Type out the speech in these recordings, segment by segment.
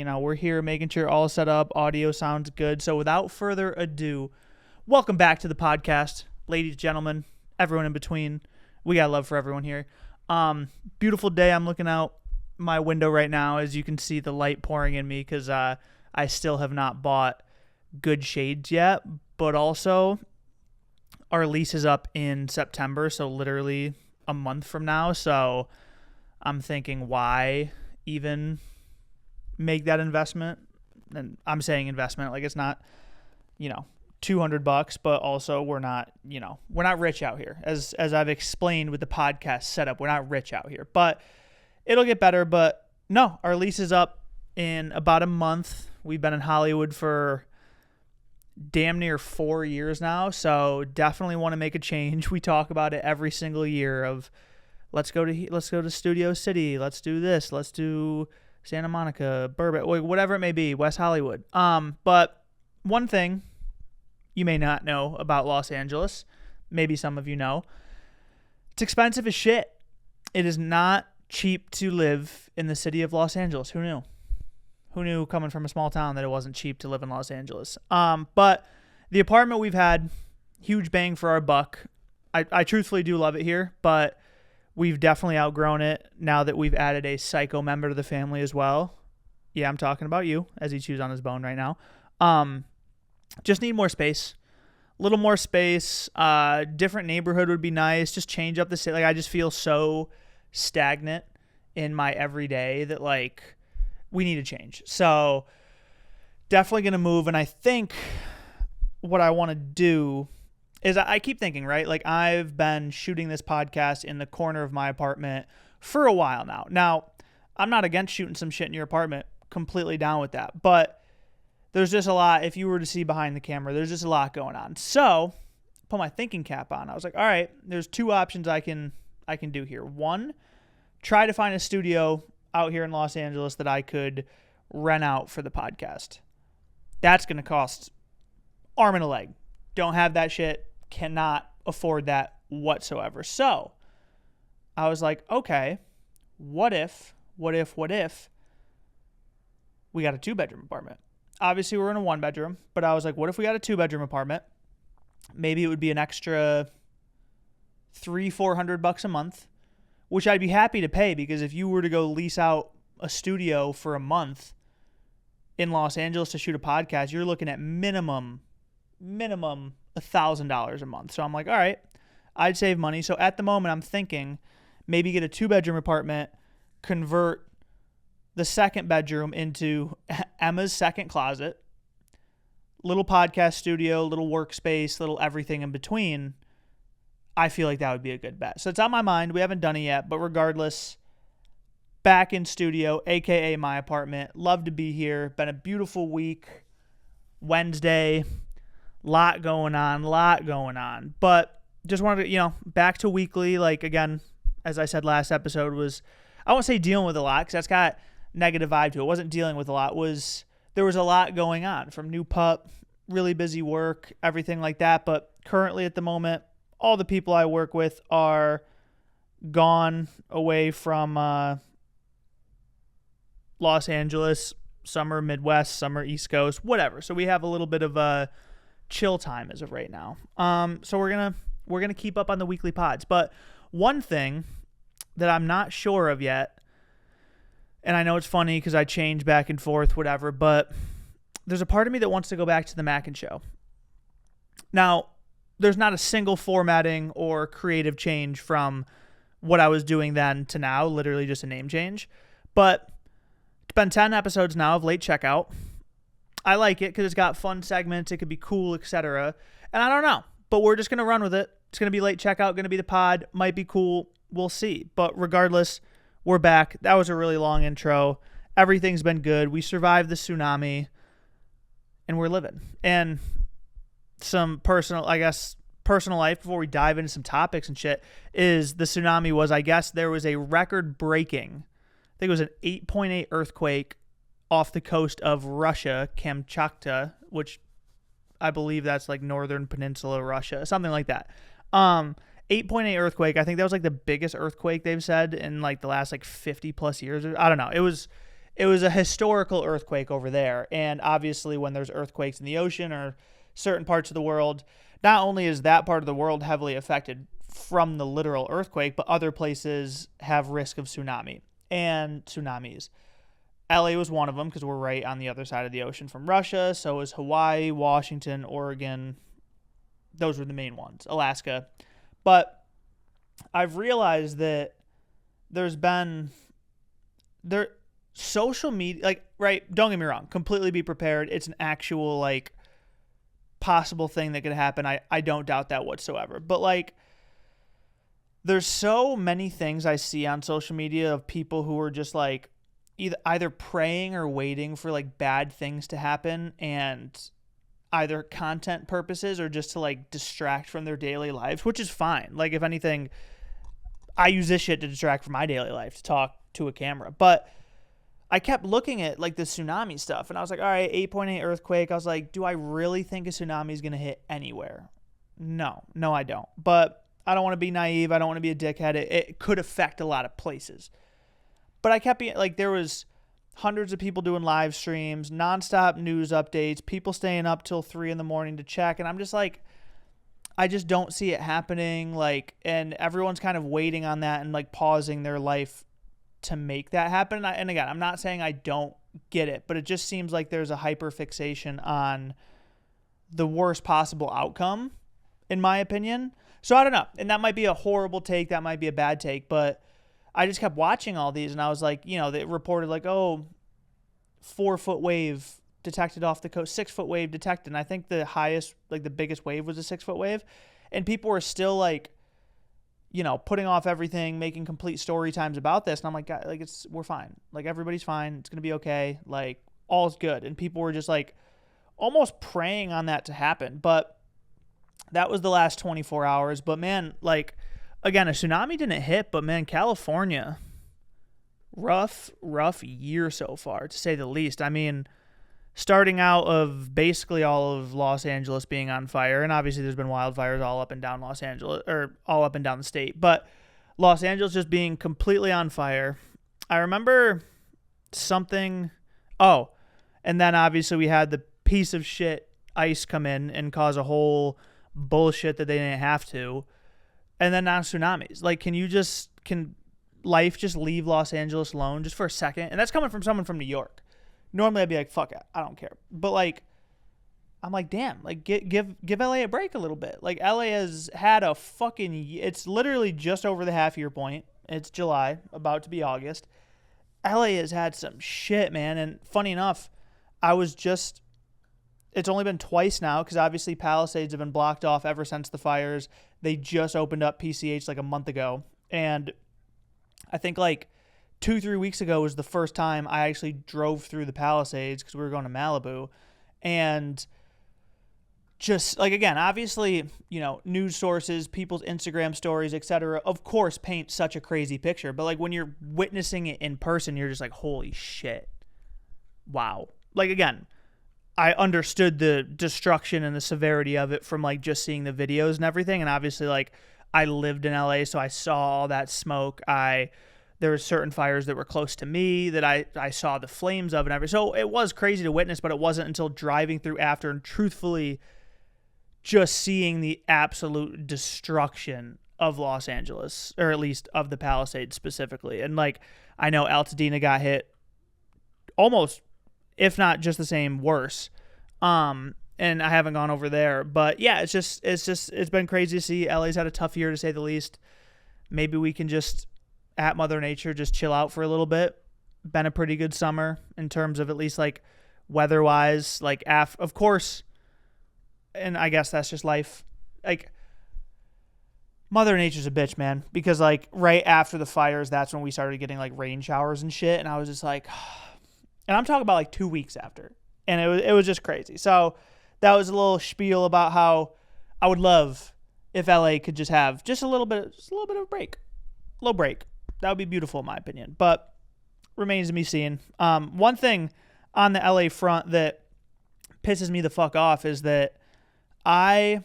we're here making sure all set up, audio sounds good. So without further ado, welcome back to the podcast, ladies, gentlemen, everyone in between. We got love for everyone here. Beautiful day. I'm looking out my window right now. As you can see, the light pouring in me because I still have not bought good shades yet. But also, our lease is up in September, so literally a month from now. So I'm thinking, why even make that investment? And I'm saying investment like it's not, $200, but also we're not rich out here. As I've explained with the podcast setup, we're not rich out here, but it'll get better. But no, our lease is up in about a month. We've been in Hollywood for damn near 4 years now, so definitely want to make a change. We talk about it every single year of let's go to Studio City, let's do this, let's do Santa Monica, Burbank, whatever it may be, West Hollywood. But one thing you may not know about Los Angeles, maybe some of you know, it's expensive as shit. It is not cheap to live in the city of Los Angeles. Who knew? Who knew coming from a small town that it wasn't cheap to live in Los Angeles? But the apartment we've had, huge bang for our buck. I truthfully do love it here, but we've definitely outgrown it now that we've added a psycho member to the family as well. Yeah, I'm talking about you as he chews on his bone right now. Just need more space. A little more space. Different neighborhood would be nice. Just change up the city. Like, I just feel so stagnant in my everyday that, we need to change. So definitely going to move. And I think what I want to do is I keep thinking, right? Like, I've been shooting this podcast in the corner of my apartment for a while now. Now, I'm not against shooting some shit in your apartment. Completely down with that. But there's just a lot. If you were to see behind the camera, there's just a lot going on. So put my thinking cap on. I was like, all right, there's two options I can do here. One, try to find a studio out here in Los Angeles that I could rent out for the podcast. That's going to cost arm and a leg. Don't have that shit. Cannot afford that whatsoever. So I was like, okay, what if we got a 2-bedroom apartment? Obviously we're in a 1-bedroom, but I was like, what if we got a 2-bedroom apartment? Maybe it would be an extra $300-400 a month, which I'd be happy to pay, because if you were to go lease out a studio for a month in Los Angeles to shoot a podcast, you're looking at minimum $1,000 a month. So I'm like, all right, I'd save money. So at the moment I'm thinking maybe get a 2-bedroom apartment, convert the 2nd bedroom into Emma's second closet, little podcast studio, little workspace, little everything in between. I feel like that would be a good bet. So it's on my mind. We haven't done it yet, but regardless, back in studio, aka my apartment. Love to be here. Been a beautiful week. Wednesday, lot going on. But just wanted to, back to weekly. Like, again, as I said last episode, I won't say dealing with a lot, because that's got negative vibe to it. It wasn't dealing with a lot. There was a lot going on, from new pup, really busy work, everything like that. But currently at the moment, all the people I work with are gone away from Los Angeles. Some are Midwest, some are East Coast, whatever. So we have a little bit of a chill time as of right now. So we're gonna keep up on the weekly pods. But one thing that I'm not sure of yet, and I know it's funny because I change back and forth, whatever, but there's a part of me that wants to go back to the Mac and Show. Now, there's not a single formatting or creative change from what I was doing then to now, literally just a name change. But it's been 10 episodes now of Late Checkout. I like it because it's got fun segments. It could be cool, etc. And I don't know, but we're just going to run with it. It's going to be Late Checkout, going to be the pod. Might be cool. We'll see. But regardless, we're back. That was a really long intro. Everything's been good. We survived the tsunami, and we're living. And some personal life before we dive into some topics and shit is the tsunami was, I guess there was a record-breaking, I think it was an 8.8 earthquake off the coast of Russia, Kamchatka, which I believe that's like northern peninsula Russia, something like that. 8.8 earthquake. I think that was like the biggest earthquake they've said in like the last like 50 plus years. I don't know. It was it was a historical earthquake over there. And obviously when there's earthquakes in the ocean or certain parts of the world, not only is that part of the world heavily affected from the literal earthquake, but other places have risk of tsunami and tsunamis. LA was one of them because we're right on the other side of the ocean from Russia. So is Hawaii, Washington, Oregon. Those were the main ones. Alaska. But I've realized that social media, like, right, don't get me wrong, completely be prepared. It's an actual, like, possible thing that could happen. I don't doubt that whatsoever. But, like, there's so many things I see on social media of people who are just, like, either praying or waiting for, like, bad things to happen, and either content purposes or just to, like, distract from their daily lives, which is fine. Like, if anything, I use this shit to distract from my daily life, to talk to a camera. But I kept looking at, like, the tsunami stuff, and I was like, all right, 8.8 earthquake. I was like, do I really think a tsunami is going to hit anywhere? No, I don't. But I don't want to be naive. I don't want to be a dickhead. It could affect a lot of places. But I kept being, like, there was hundreds of people doing live streams, nonstop news updates, people staying up till 3 a.m. to check. And I'm just like, I just don't see it happening. Like, and everyone's kind of waiting on that and, like, pausing their life to make that happen. And again, I'm not saying I don't get it, but it just seems like there's a hyper fixation on the worst possible outcome, in my opinion. So I don't know. And that might be a horrible take. That might be a bad take, but I just kept watching all these, and I was like, you know, they reported, like, 4-foot wave detected off the coast, 6-foot wave detected. And I think the highest, like, the biggest wave was a 6-foot wave. And people were still, like, you know, putting off everything, making complete story times about this. And I'm like, God, like, we're fine. Like, everybody's fine. It's going to be okay. Like, all's good. And people were just, like, almost praying on that to happen. But that was the last 24 hours. But, man, like, again, a tsunami didn't hit, but, man, California, rough year so far, to say the least. I mean, starting out of basically all of Los Angeles being on fire, and obviously there's been wildfires all up and down Los Angeles, or all up and down the state, but Los Angeles just being completely on fire. I remember something, and then obviously we had the piece of shit ice come in and cause a whole bullshit that they didn't have to. And then now tsunamis. Like, can life just leave Los Angeles alone just for a second? And that's coming from someone from New York. Normally I'd be like, fuck it, I don't care. But, like, I'm like, damn, like, give LA a break a little bit. Like, LA has had a it's literally just over the half-year point. It's July, about to be August. LA has had some shit, man. And funny enough, it's only been twice now, because obviously Palisades have been blocked off ever since the fires. They just opened up PCH like a month ago. And I think, like, 2-3 weeks ago was the first time I actually drove through the Palisades, because we were going to Malibu. And just, like, again, obviously, you know, news sources, people's Instagram stories, etc., of course, paint such a crazy picture. But, like, when you're witnessing it in person, you're just like, holy shit. Wow. Like, again, I understood the destruction and the severity of it from, like, just seeing the videos and everything. And obviously, like, I lived in LA, so I saw all that smoke. There were certain fires that were close to me that I saw the flames of and everything. So it was crazy to witness, but it wasn't until driving through after and truthfully just seeing the absolute destruction of Los Angeles, or at least of the Palisades specifically. And, like, I know Altadena got hit almost, if not just the same, worse. And I haven't gone over there, but yeah, it's been crazy to see. LA's had a tough year, to say the least. Maybe we can just, at Mother Nature, just chill out for a little bit. Been a pretty good summer in terms of, at least, like, weather-wise. Like, of course, and I guess that's just life. Like, Mother Nature's a bitch, man. Because, like, right after the fires, that's when we started getting, like, rain showers and shit. And I was just like, and I'm talking about, like, 2 weeks after. And it was just crazy. So that was a little spiel about how I would love if LA could just have just a little bit of a break. A little break. That would be beautiful, in my opinion. But remains to be seen. One thing on the LA front that pisses me the fuck off is that I'm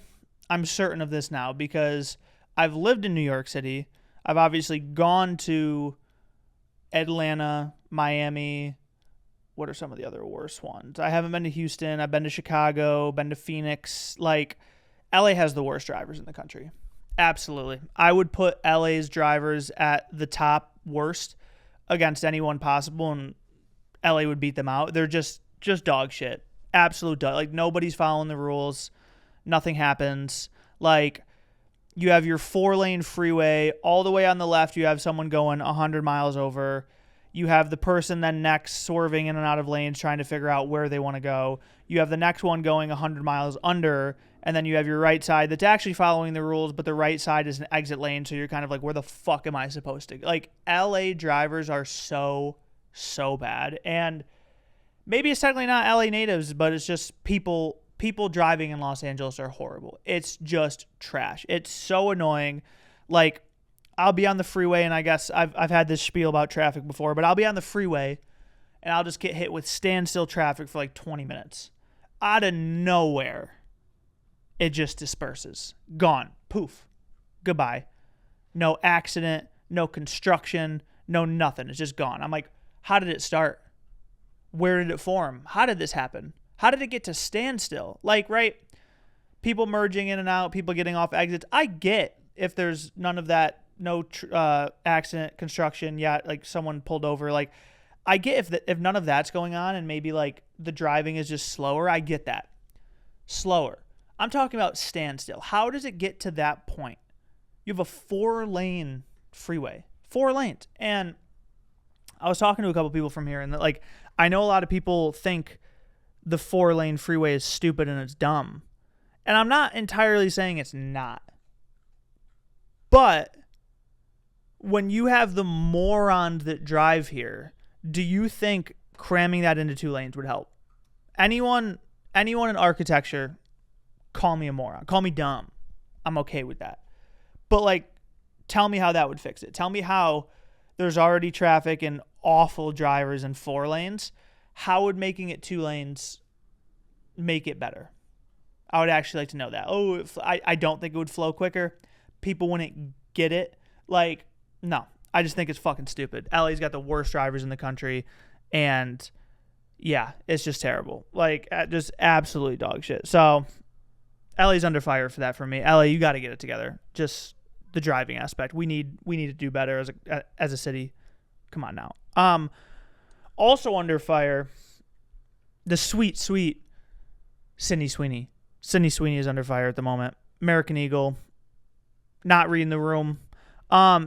certain of this now, because I've lived in New York City. I've obviously gone to Atlanta, Miami, what are some of the other worst ones? I haven't been to Houston. I've been to Chicago, been to Phoenix. Like, LA has the worst drivers in the country. Absolutely. I would put LA's drivers at the top worst against anyone possible, and LA would beat them out. They're just dog shit. Absolute dog. Like, nobody's following the rules. Nothing happens. Like, you have your 4-lane freeway. All the way on the left, you have someone going 100 miles over. You have the person then next swerving in and out of lanes trying to figure out where they want to go. You have the next one going 100 miles under, and then you have your right side that's actually following the rules, but the right side is an exit lane, so you're kind of like, where the fuck am I supposed to go? Like, LA drivers are so bad. And maybe it's technically not LA natives, but it's just people driving in Los Angeles are horrible. It's just trash. It's so annoying. Like, I'll be on the freeway, and I guess I've had this spiel about traffic before, but I'll be on the freeway, and I'll just get hit with standstill traffic for like 20 minutes. Out of nowhere, it just disperses. Gone. Poof. Goodbye. No accident, no construction, no nothing. It's just gone. I'm like, how did it start? Where did it form? How did this happen? How did it get to standstill? Like, right? People merging in and out, people getting off exits. I get if there's none of that, no accident, construction, like someone pulled over. Like, I get if none of that's going on and maybe like the driving is just slower. I get that. Slower. I'm talking about standstill. How does it get to that point? You have a 4-lane freeway. 4 lanes. And I was talking to a couple people from here, and like, I know a lot of people think the 4-lane freeway is stupid and it's dumb. And I'm not entirely saying it's not. But when you have the morons that drive here, do you think cramming that into 2 lanes would help? Anyone in architecture, call me a moron. Call me dumb. I'm okay with that. But, like, tell me how that would fix it. Tell me how there's already traffic and awful drivers in 4 lanes. How would making it 2 lanes make it better? I would actually like to know that. I don't think it would flow quicker. People wouldn't get it. Like, no. I just think it's fucking stupid. LA's got the worst drivers in the country, and yeah, it's just terrible. Like, just absolutely dog shit. So, LA's under fire for that for me. LA, you got to get it together. Just the driving aspect. We need to do better as a city. Come on now. Also under fire, the sweet Sydney Sweeny. Sydney Sweeny is under fire at the moment. American Eagle. Not reading the room.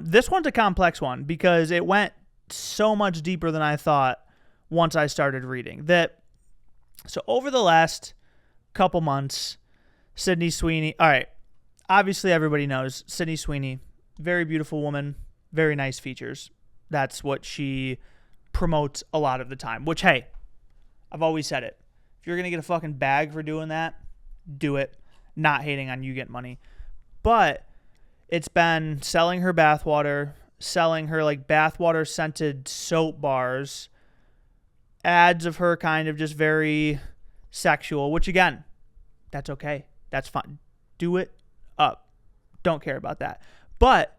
This one's a complex one because it went so much deeper than I thought once I started reading. So over the last couple months, Sydney Sweeny. All right. Obviously, everybody knows Sydney Sweeny. Very beautiful woman. Very nice features. That's what she promotes a lot of the time. Which, hey, I've always said it. If you're going to get a fucking bag for doing that, do it. Not hating on you getting money. But it's been selling her bathwater, selling her like bathwater scented soap bars, ads of her kind of just very sexual, which again, that's okay. That's fine. Do it up. Don't care about that. But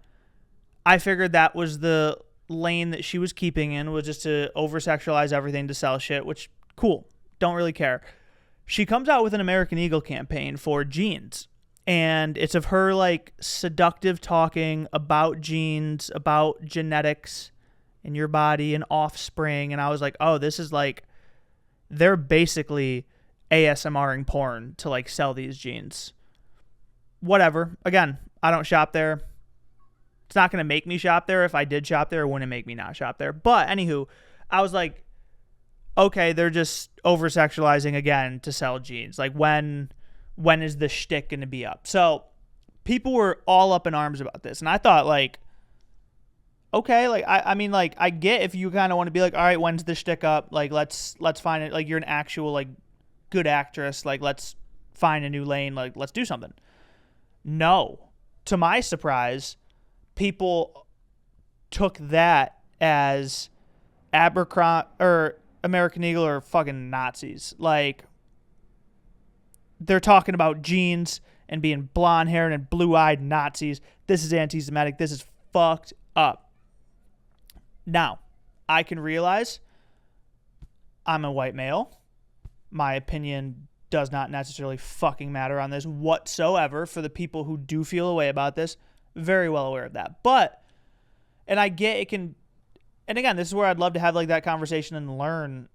I figured that was the lane that she was keeping in, was just to over-sexualize everything to sell shit, which, cool. Don't really care. She comes out with an American Eagle campaign for jeans. And it's of her, like, seductive talking about genes, about genetics in your body and offspring. And I was like, oh, this is like, they're basically ASMRing porn to, like, sell these jeans. Whatever. Again, I don't shop there. It's not going to make me shop there. If I did shop there, it wouldn't make me not shop there. But, anywho, I was like, okay, they're just over-sexualizing again to sell jeans. Like, when is the shtick going to be up? So people were all up in arms about this. And I thought, like, okay, like, I mean, like, I get if you kind of want to be like, all right, when's the shtick up? Like, let's find it. Like, you're an actual, like, good actress. Like, let's find a new lane. Like, let's do something. No. To my surprise, people took that as Abercrombie or American Eagle or fucking Nazis. Like, they're talking about jeans and being blonde-haired and blue-eyed Nazis. This is anti-Semitic. This is fucked up. Now, I can realize I'm a white male. My opinion does not necessarily fucking matter on this whatsoever. For the people who do feel a way about this, very well aware of that. But, and I get it can, and again, this is where I'd love to have like that conversation and learn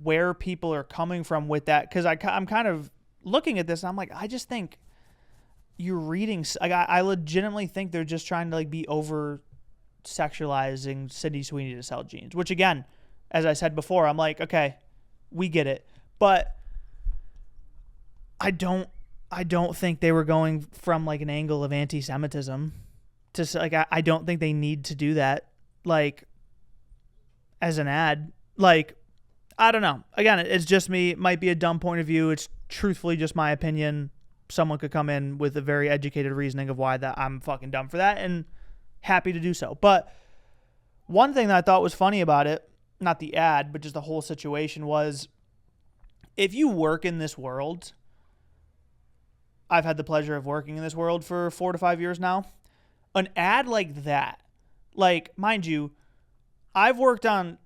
where people are coming from with that. Because I'm kind of looking at this and I'm like, I just think you're reading, like I legitimately think they're just trying to like be over sexualizing Sydney Sweeny to sell jeans, which again, as I said before, I'm like, okay, we get it. But I don't think they were going from like an angle of anti-Semitism to like, I don't think they need to do that. Like as an ad, like, I don't know. Again, it's just me. It might be a dumb point of view. It's truthfully just my opinion. Someone could come in with a very educated reasoning of why that I'm fucking dumb for that, and happy to do so. But one thing that I thought was funny about it, not the ad, but just the whole situation, was if you work in this world, I've had the pleasure of working in this world for 4 to 5 years now, an ad like that, like, mind you, I've worked on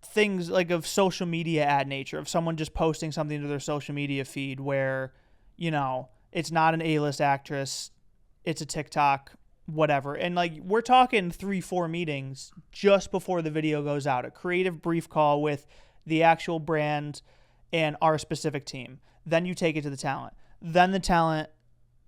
things like of social media ad nature, of someone just posting something to their social media feed where, you know, it's not an A-list actress, it's a TikTok, whatever. And like, we're talking 3-4 meetings just before the video goes out, a creative brief call with the actual brand and our specific team. Then you take it to the talent. Then the talent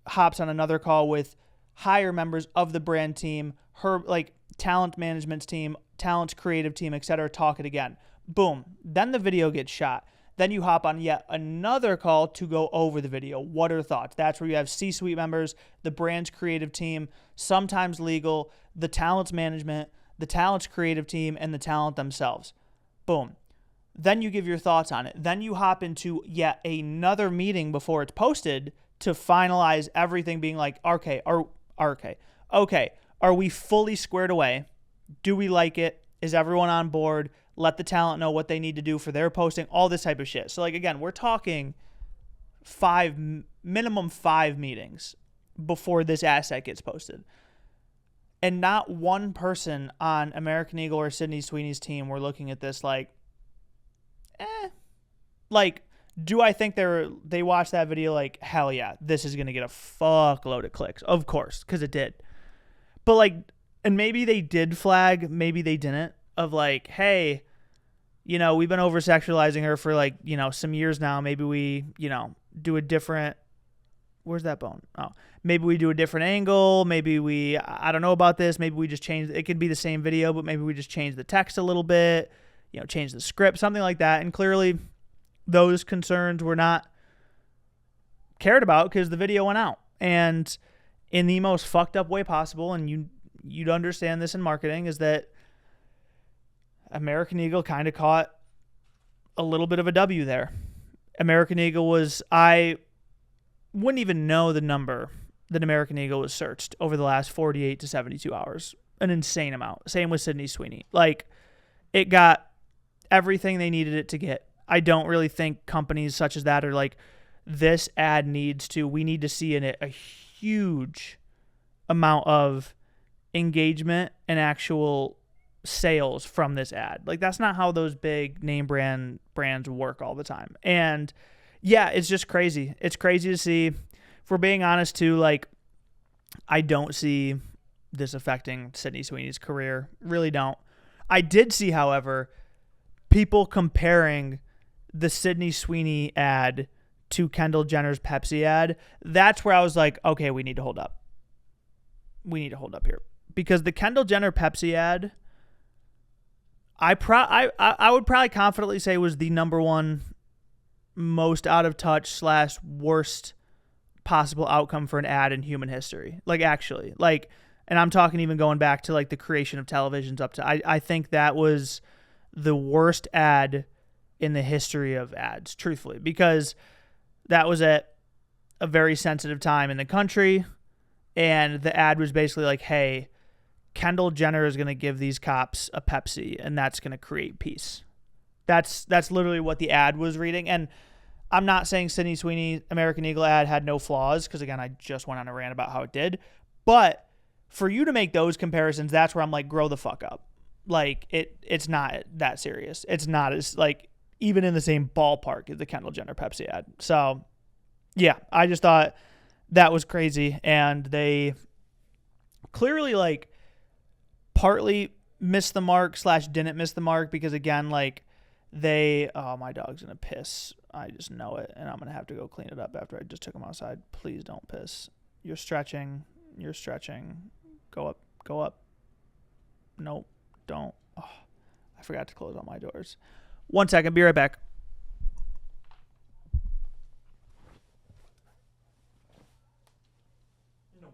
hops on another call with higher members of the brand team, her like talent management's team, talent's creative team, etc. Talk it again. Boom. Then the video gets shot. Then you hop on yet another call to go over the video. What are thoughts? That's where you have C-suite members, the brand's creative team, sometimes legal, the talent's management, the talent's creative team, and the talent themselves. Boom. Then you give your thoughts on it. Then you hop into yet another meeting before it's posted to finalize everything, being like, okay, are we fully squared away? Do we like it? Is everyone on board? Let the talent know what they need to do for their posting, all this type of shit. So like, again, we're talking minimum 5 meetings before this asset gets posted. And not one person on American Eagle or Sydney Sweeney's team were looking at this like, like, do I think they watched that video like, hell yeah, this is going to get a fuckload of clicks? Of course, because it did. But like, and maybe they did flag, maybe they didn't, of like, hey, you know, we've been over sexualizing her for like, you know, some years now. Maybe we, you know, do a different, where's that bone? Oh, maybe we do a different angle. Maybe I don't know about this. Maybe we just change, it could be the same video, but maybe we just change the text a little bit, you know, change the script, something like that. And clearly those concerns were not cared about because the video went out. And in the most fucked up way possible, and you'd understand this in marketing, is that American Eagle kind of caught a little bit of a W there. American Eagle was, I wouldn't even know the number that American Eagle was searched over the last 48 to 72 hours. An insane amount. Same with Sydney Sweeny. Like, it got everything they needed it to get. I don't really think companies such as that are like, this ad we need to see in it a huge amount of engagement and actual sales from this ad. Like, that's not how those big name brands work all the time. And yeah, it's just crazy. It's crazy to see. If we're being honest too, like, I don't see this affecting Sydney Sweeney's career. Really don't. I did see, however, people comparing the Sydney Sweeny ad to Kendall Jenner's Pepsi ad. That's where I was like, okay, we need to hold up. We need to hold up here. Because the Kendall Jenner Pepsi ad, I would probably confidently say was the number one most out of touch / worst possible outcome for an ad in human history. Like, actually, like, and I'm talking even going back to like the creation of televisions up to, I think that was the worst ad in the history of ads, truthfully, because that was at a very sensitive time in the country. And the ad was basically like, hey, Kendall Jenner is going to give these cops a Pepsi, and that's going to create peace. That's literally what the ad was reading. And I'm not saying Sydney Sweeny American Eagle ad had no flaws, because again, I just went on a rant about how it did. But for you to make those comparisons, that's where I'm like, grow the fuck up. like it's not that serious. It's not as like even in the same ballpark as the Kendall Jenner Pepsi ad. So yeah, I just thought that was crazy, and they clearly like partly missed the mark / didn't miss the mark because again, like my dog's gonna piss. I just know it, and I'm gonna have to go clean it up after I just took him outside. Please don't piss. You're stretching. Go up. Nope, don't. Oh, I forgot to close all my doors. 1 second, be right back. No. I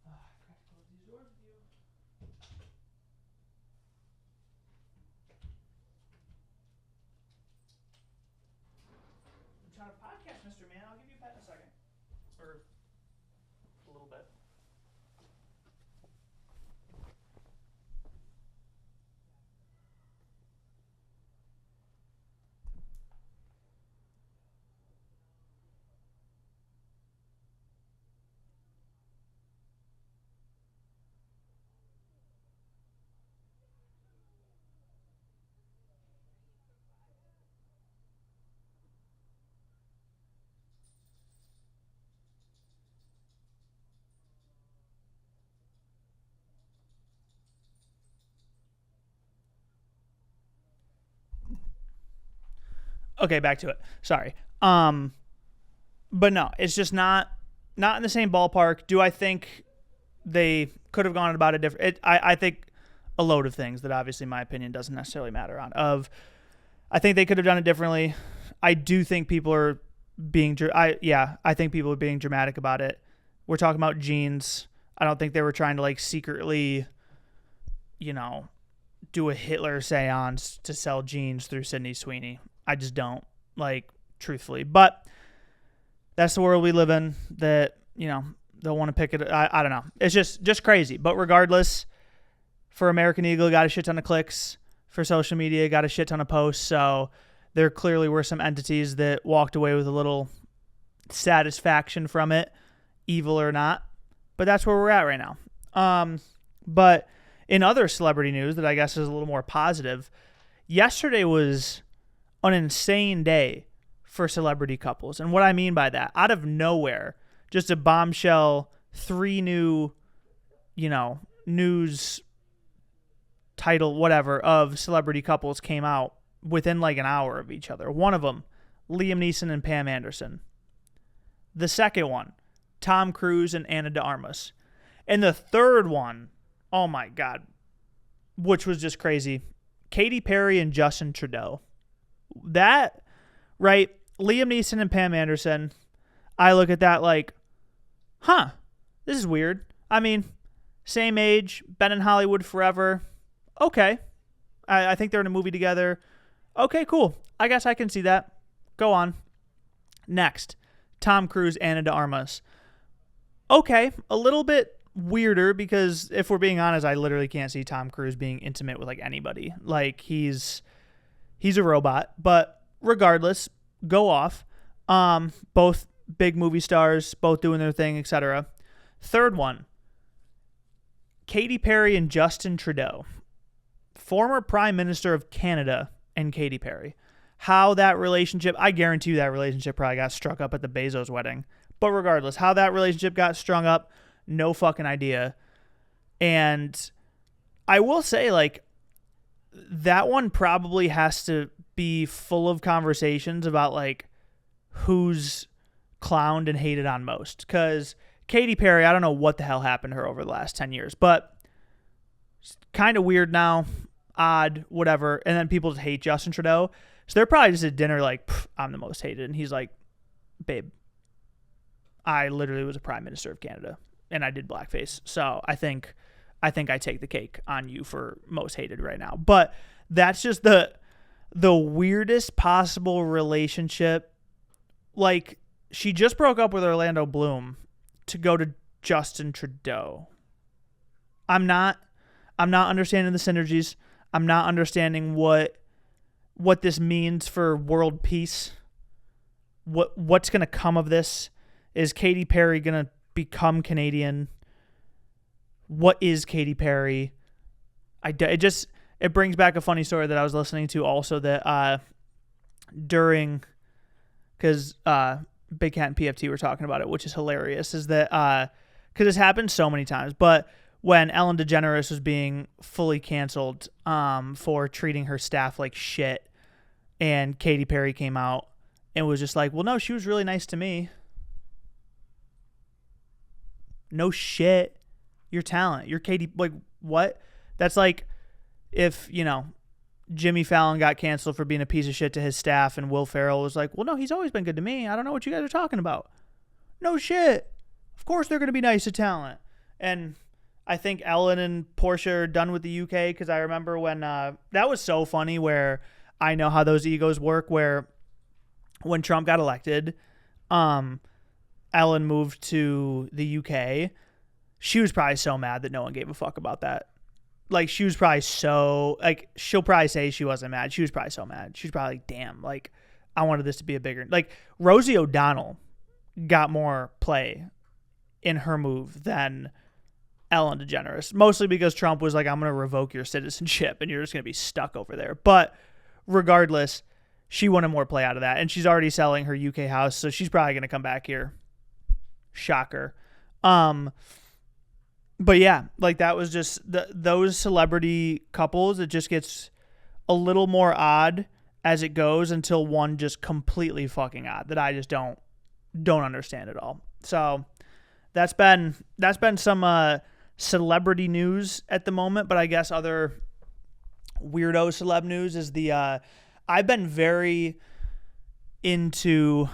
forgot to close these doors with you. I'm trying to podcast, Mr. Man. I'll give you a pet in a second. Or a little bit. Okay, back to it. Sorry. But no, it's just not in the same ballpark. Do I think they could have gone about it different? I think a load of things that obviously my opinion doesn't necessarily matter on. I think they could have done it differently. I do think people are being I think people are being dramatic about it. We're talking about jeans. I don't think they were trying to like secretly, do a Hitler seance to sell jeans through Sydney Sweeny. I just don't, like, truthfully. But that's the world we live in that, they'll want to pick it. I don't know. It's just crazy. But regardless, for American Eagle, got a shit ton of clicks. For social media, got a shit ton of posts. So there clearly were some entities that walked away with a little satisfaction from it, evil or not. But that's where we're at right now. But in other celebrity news that I guess is a little more positive, yesterday was an insane day for celebrity couples. And what I mean by that, out of nowhere, just a bombshell, 3 new, news title, whatever, of celebrity couples came out within like an hour of each other. One of them, Liam Neeson and Pam Anderson. The second one, Tom Cruise and Ana de Armas. And the third one, oh my God, which was just crazy, Katy Perry and Justin Trudeau. That, right, Liam Neeson and Pam Anderson, I look at that like, this is weird. I mean, same age, been in Hollywood forever. Okay. I think they're in a movie together. Okay, cool. I guess I can see that. Go on. Next, Tom Cruise, Ana de Armas. Okay, a little bit weirder because if we're being honest, I literally can't see Tom Cruise being intimate with like anybody. Like he's a robot, but regardless, go off. Both big movie stars, both doing their thing, etc. Third one, Katy Perry and Justin Trudeau, former Prime Minister of Canada, and Katy Perry. How that relationship, I guarantee you that relationship probably got struck up at the Bezos wedding. But regardless, how that relationship got strung up, no fucking idea. And I will say, like, that one probably has to be full of conversations about, like, who's clowned and hated on most. Because Katy Perry, I don't know what the hell happened to her over the last 10 years. But it's kind of weird now, odd, whatever. And then people just hate Justin Trudeau. So they're probably just at dinner like, I'm the most hated. And he's like, babe, I literally was a prime minister of Canada and I did blackface. So I think I take the cake on you for most hated right now. But that's just the weirdest possible relationship. Like, she just broke up with Orlando Bloom to go to Justin Trudeau. I'm not understanding the synergies. I'm not understanding what this means for world peace. What's going to come of this? Is Katy Perry going to become Canadian? what is Katy Perry? It brings back a funny story that I was listening to also that because Big Cat and PFT were talking about it, which is hilarious, is that because it's happened so many times, but when Ellen DeGeneres was being fully canceled for treating her staff like shit, and Katy Perry came out and was just like, well, no, she was really nice to me. No shit. Your talent. You're Katy. Like, what? That's like if, Jimmy Fallon got canceled for being a piece of shit to his staff, and Will Ferrell was like, well, no, he's always been good to me. I don't know what you guys are talking about. No shit. Of course they're going to be nice to talent. And I think Ellen and Portia are done with the UK, because I remember when that was so funny, where I know how those egos work, where when Trump got elected, Ellen moved to the UK. She was probably so mad that no one gave a fuck about that. Like, she was probably so, like, she'll probably say she wasn't mad. She was probably so mad. She was probably like, damn, like, I wanted this to be a bigger, like, Rosie O'Donnell got more play in her move than Ellen DeGeneres, mostly because Trump was like, I'm going to revoke your citizenship and you're just going to be stuck over there. But regardless, she wanted more play out of that, and she's already selling her UK house, so she's probably going to come back here. Shocker. But yeah, like, that was just those celebrity couples. It just gets a little more odd as it goes until one just completely fucking odd that I just don't understand at all. So that's been some celebrity news at the moment. But I guess other weirdo celeb news is I've been very into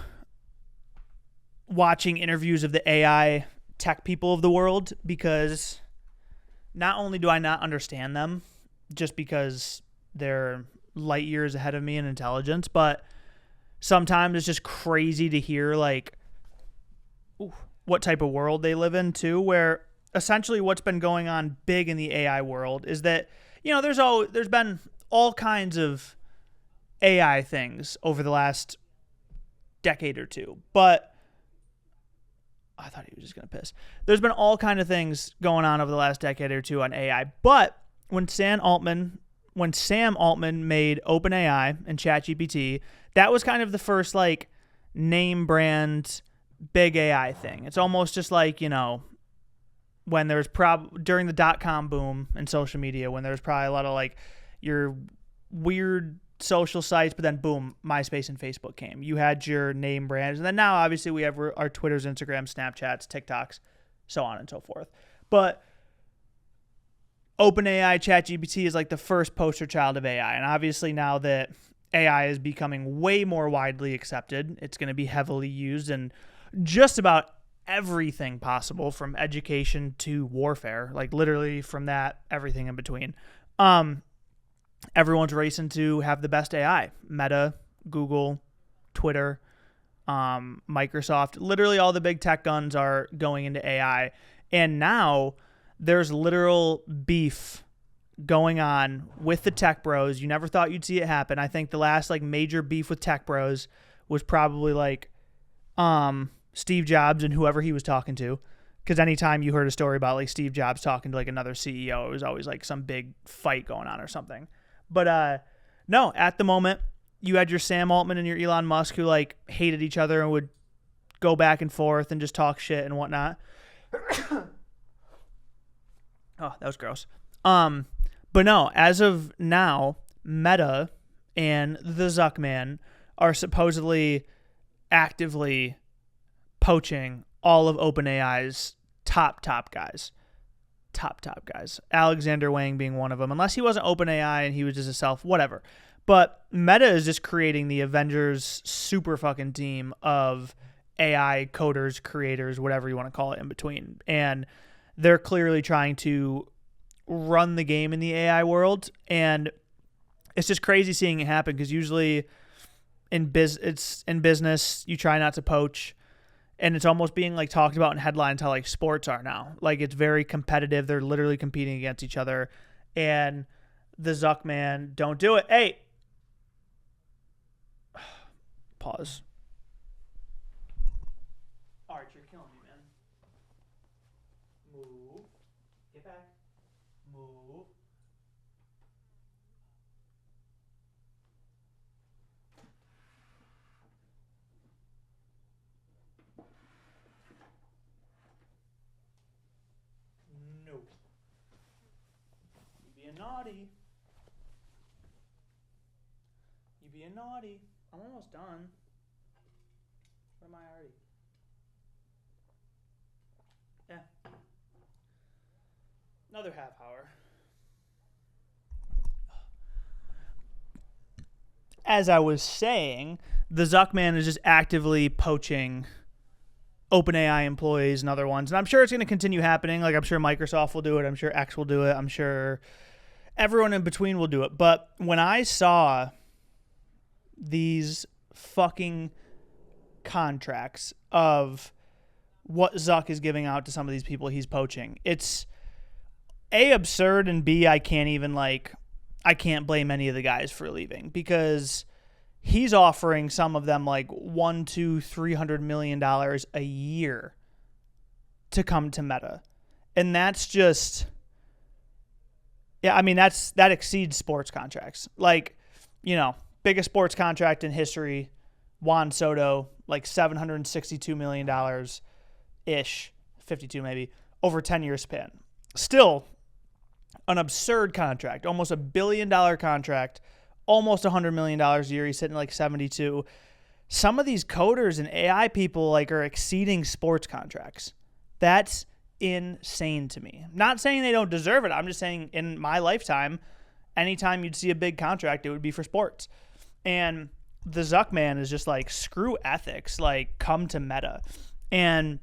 watching interviews of the AI tech people of the world, because not only do I not understand them just because they're light years ahead of me in intelligence, but sometimes it's just crazy to hear like what type of world they live in too, where essentially what's been going on big in the AI world is that, there's been all kinds of AI things over the last decade or two, but I thought he was just going to piss. There's been all kind of things going on over the last decade or two on AI. But when Sam Altman made OpenAI and ChatGPT, that was kind of the first like name brand big AI thing. It's almost just like, when there's during the .com boom in social media, when there's probably a lot of like your weird social sites, but then boom, MySpace and Facebook came. You had your name brands, and then now obviously we have our Twitters, Instagram, Snapchats, TikToks, so on and so forth. But OpenAI, ChatGPT is like the first poster child of AI, and obviously now that AI is becoming way more widely accepted, it's going to be heavily used in just about everything possible, from education to warfare, like literally from that, everything in between. Everyone's racing to have the best AI. Meta, Google, Twitter, Microsoft, literally all the big tech guns are going into AI. And now there's literal beef going on with the tech bros. You never thought you'd see it happen. I think the last like major beef with tech bros was probably like Steve Jobs and whoever he was talking to. Because anytime you heard a story about like Steve Jobs talking to like another CEO, it was always like some big fight going on or something. But no, at the moment, you had your Sam Altman and your Elon Musk who like hated each other and would go back and forth and just talk shit and whatnot. Oh, that was gross. But no, as of now, Meta and the Zuckman are supposedly actively poaching all of OpenAI's top guys. Top guys. Alexander Wang being one of them, unless he wasn't OpenAI and he was just a self, whatever. But Meta is just creating the Avengers super fucking team of AI coders, creators, whatever you want to call it in between. And they're clearly trying to run the game in the AI world. And it's just crazy seeing it happen, because usually in business, you try not to poach. And it's almost being like talked about in headlines how like sports are now. Like, it's very competitive. They're literally competing against each other. And the Zuckman, don't do it. Hey. Pause. All right, you're killing me, man. Move. Get back. naughty. You being naughty. I'm almost done. What am I already? Yeah. Another half hour. As I was saying, the Zuckman is just actively poaching OpenAI employees and other ones. And I'm sure it's going to continue happening. Like, I'm sure Microsoft will do it. I'm sure X will do it. I'm sure everyone in between will do it. But when I saw these fucking contracts of what Zuck is giving out to some of these people he's poaching, it's A, absurd, and B, I can't blame any of the guys for leaving, because he's offering some of them like $100 to $300 million a year to come to Meta. And that's just, yeah, I mean, that exceeds sports contracts. Like, you know, biggest sports contract in history, Juan Soto, like $762 million ish, 52 maybe, over 10-year span. Still an absurd contract, almost $1 billion contract, almost $100 million a year. He's sitting like 72. Some of these coders and AI people like are exceeding sports contracts. That's insane to me. Not saying they don't deserve it. I'm just saying in my lifetime, anytime you'd see a big contract, it would be for sports. And the Zuckman is just like, screw ethics, like come to Meta. And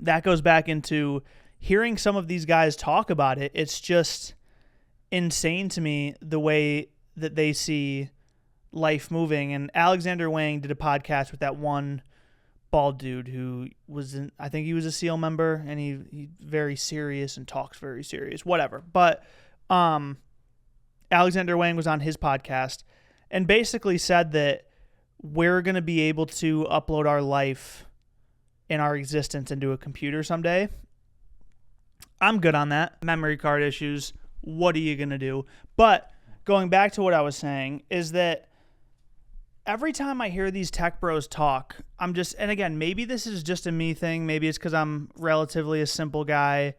that goes back into hearing some of these guys talk about it. It's just insane to me the way that they see life moving. And Alexander Wang did a podcast with that one bald dude who was in, I think he was a SEAL member, and he very serious and talks very serious, whatever. But Alexander Wang was on his podcast and basically said that we're going to be able to upload our life and our existence into a computer someday. I'm good on that. Memory card issues. What are you going to do? But going back to what I was saying is that every time I hear these tech bros talk, I'm just, and again, maybe this is just a me thing. Maybe it's because I'm relatively a simple guy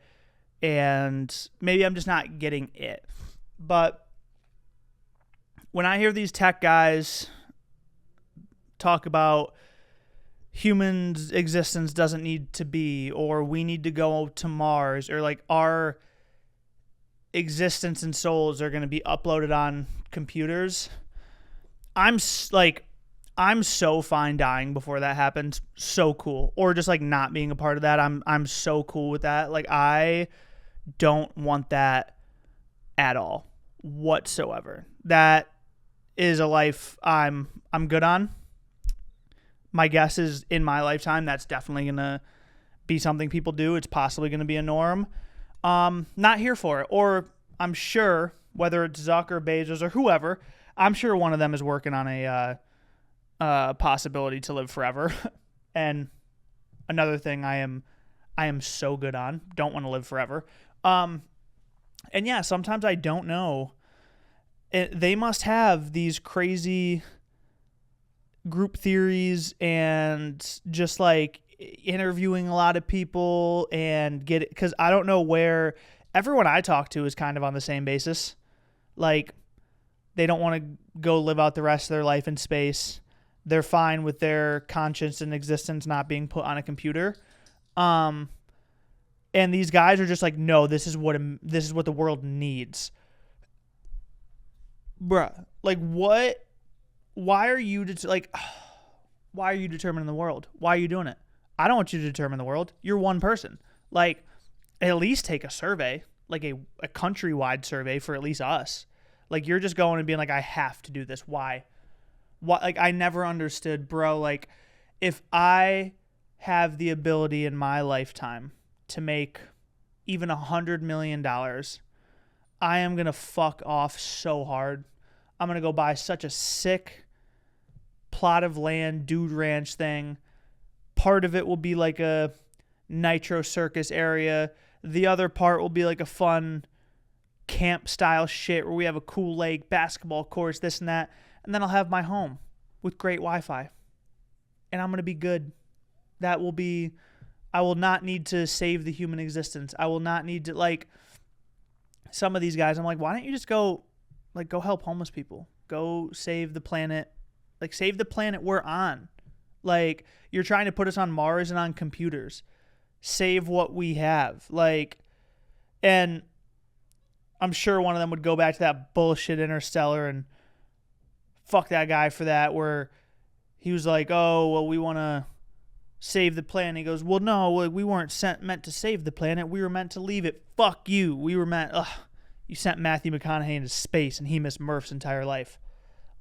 and maybe I'm just not getting it. But when I hear these tech guys talk about humans' existence doesn't need to be, or we need to go to Mars, or like our existence and souls are going to be uploaded on computers, I'm so fine dying before that happens. So cool. Or just like not being a part of that. I'm so cool with that. Like, I don't want that at all whatsoever. That is a life I'm good on. My guess is in my lifetime, that's definitely going to be something people do. It's possibly going to be a norm. Not here for it. Or I'm sure, whether it's Zuck or Bezos or whoever, I'm sure one of them is working on a possibility to live forever. And another thing I am so good on. Don't want to live forever. And yeah, sometimes I don't know. They must have these crazy group theories and just like interviewing a lot of people and get it, because I don't know where everyone I talk to is kind of on the same basis. Like, they don't want to go live out the rest of their life in space. They're fine with their conscience and existence not being put on a computer. And these guys are just like, no, this is what the world needs. Bruh, like, what? Why are you why are you determining the world? Why are you doing it? I don't want you to determine the world. You're one person. Like, at least take a survey, like a countrywide survey for at least us. Like, you're just going and being like, I have to do this. Why? Like, I never understood, bro. Like, if I have the ability in my lifetime to make even $100 million, I am going to fuck off so hard. I'm going to go buy such a sick plot of land, dude ranch thing. Part of it will be like a nitro circus area. The other part will be like a fun camp style shit where we have a cool lake, basketball courts, this and that. And then I'll have my home with great Wi-Fi. And I'm going to be good. I will not need to save the human existence. I will not need to, like, some of these guys, I'm like, why don't you just go help homeless people? Go save the planet. Like, save the planet we're on. Like, you're trying to put us on Mars and on computers. Save what we have. Like, and I'm sure one of them would go back to that bullshit Interstellar and fuck that guy for that, where he was like, oh, well, we want to save the planet. He goes, well, no, we weren't meant to save the planet. We were meant to leave it. Fuck you. We were meant, you sent Matthew McConaughey into space and he missed Murph's entire life.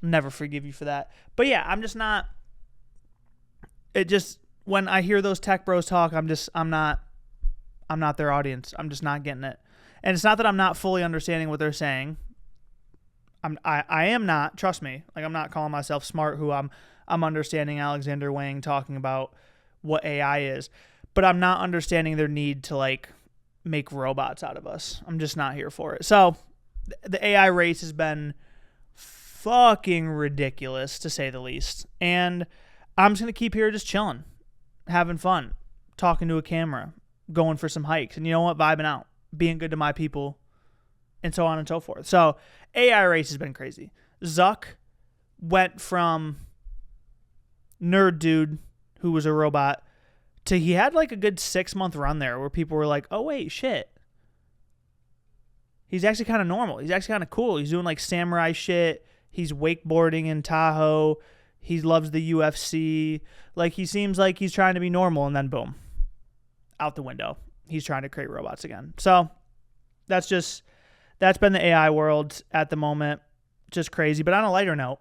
I'll never forgive you for that. But yeah, I'm just not, when I hear those tech bros talk, I'm not their audience. I'm just not getting it. And it's not that I'm not fully understanding what they're saying. I am not, trust me. Like, I'm not calling myself smart, who I'm understanding Alexander Wang talking about what AI is, but I'm not understanding their need to like make robots out of us. I'm just not here for it. So the AI race has been fucking ridiculous, to say the least. And I'm just going to keep here just chilling, having fun, talking to a camera, going for some hikes, and you know what? Vibing out, being good to my people, and so on and so forth. So AI race has been crazy. Zuck went from nerd dude who was a robot to he had like a good 6-month run there where people were like, oh, wait, shit. He's actually kind of normal. He's actually kind of cool. He's doing like samurai shit. He's wakeboarding in Tahoe. He loves the UFC. Like, he seems like he's trying to be normal, and then boom, out the window. He's trying to create robots again. So that's been the AI world at the moment. Just crazy. But on a lighter note,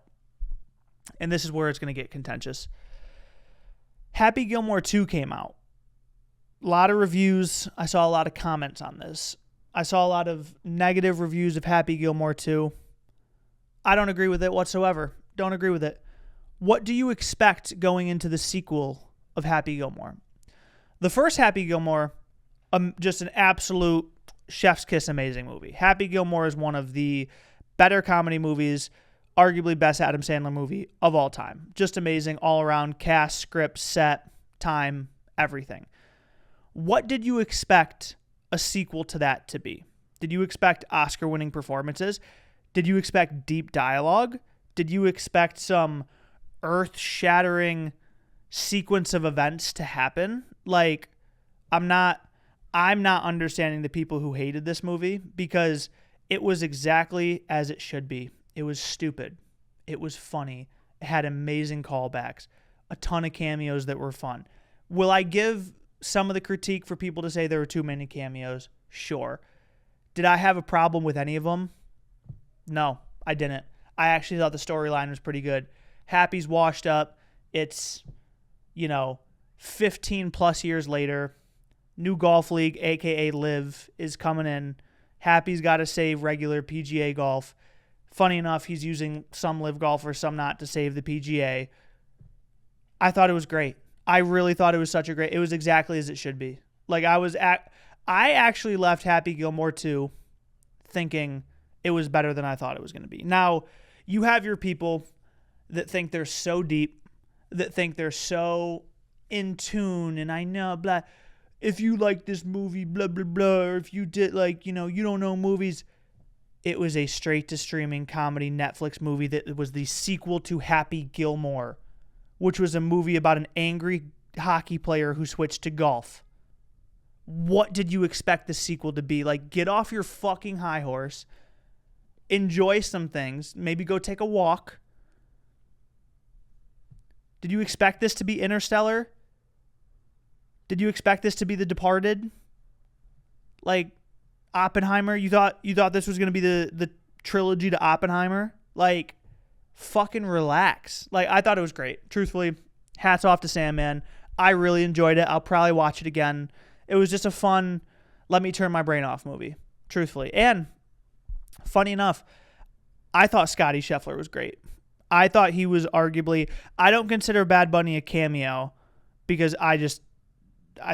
and this is where it's going to get contentious, Happy Gilmore 2 came out. A lot of reviews. I saw a lot of comments on this. I saw a lot of negative reviews of Happy Gilmore 2. I don't agree with it whatsoever. Don't agree with it. What do you expect going into the sequel of Happy Gilmore? The first Happy Gilmore, just an absolute chef's kiss amazing movie. Happy Gilmore is one of the better comedy movies, arguably best Adam Sandler movie of all time. Just amazing all around, cast, script, set, time, everything. What did you expect a sequel to that to be? Did you expect Oscar-winning performances? Did you expect deep dialogue? Did you expect some earth-shattering sequence of events to happen? Like, I'm not understanding the people who hated this movie, because it was exactly as it should be. It was stupid. It was funny. It had amazing callbacks, a ton of cameos that were fun. Will I give some of the critique for people to say there were too many cameos? Sure. Did I have a problem with any of them? No, I didn't. I actually thought the storyline was pretty good. Happy's washed up. It's, 15 plus years later. New golf league, a.k.a. Live, is coming in. Happy's got to save regular PGA golf. Funny enough, he's using some Live golfers, some not, to save the PGA. I thought it was great. I really thought it was it was exactly as it should be. Like, I actually left Happy Gilmore 2 thinking it was better than I thought it was going to be. Now, you have your people that think they're so deep, that think they're so in tune, and I know, blah, if you like this movie, blah, blah, blah, or if you did, you don't know movies. It was a straight-to-streaming comedy Netflix movie that was the sequel to Happy Gilmore, which was a movie about an angry hockey player who switched to golf. What did you expect the sequel to be? Like, get off your fucking high horse, enjoy some things, maybe go take a walk. Did you expect this to be Interstellar? Did you expect this to be The Departed? Like, Oppenheimer? You thought this was going to be the trilogy to Oppenheimer? Like, fucking relax. Like, I thought it was great. Truthfully, hats off to Sam, man. I really enjoyed it. I'll probably watch it again. It was just a fun, let me turn my brain off movie, truthfully. And funny enough, I thought Scotty Scheffler was great. I thought he was arguably, I don't consider Bad Bunny a cameo because I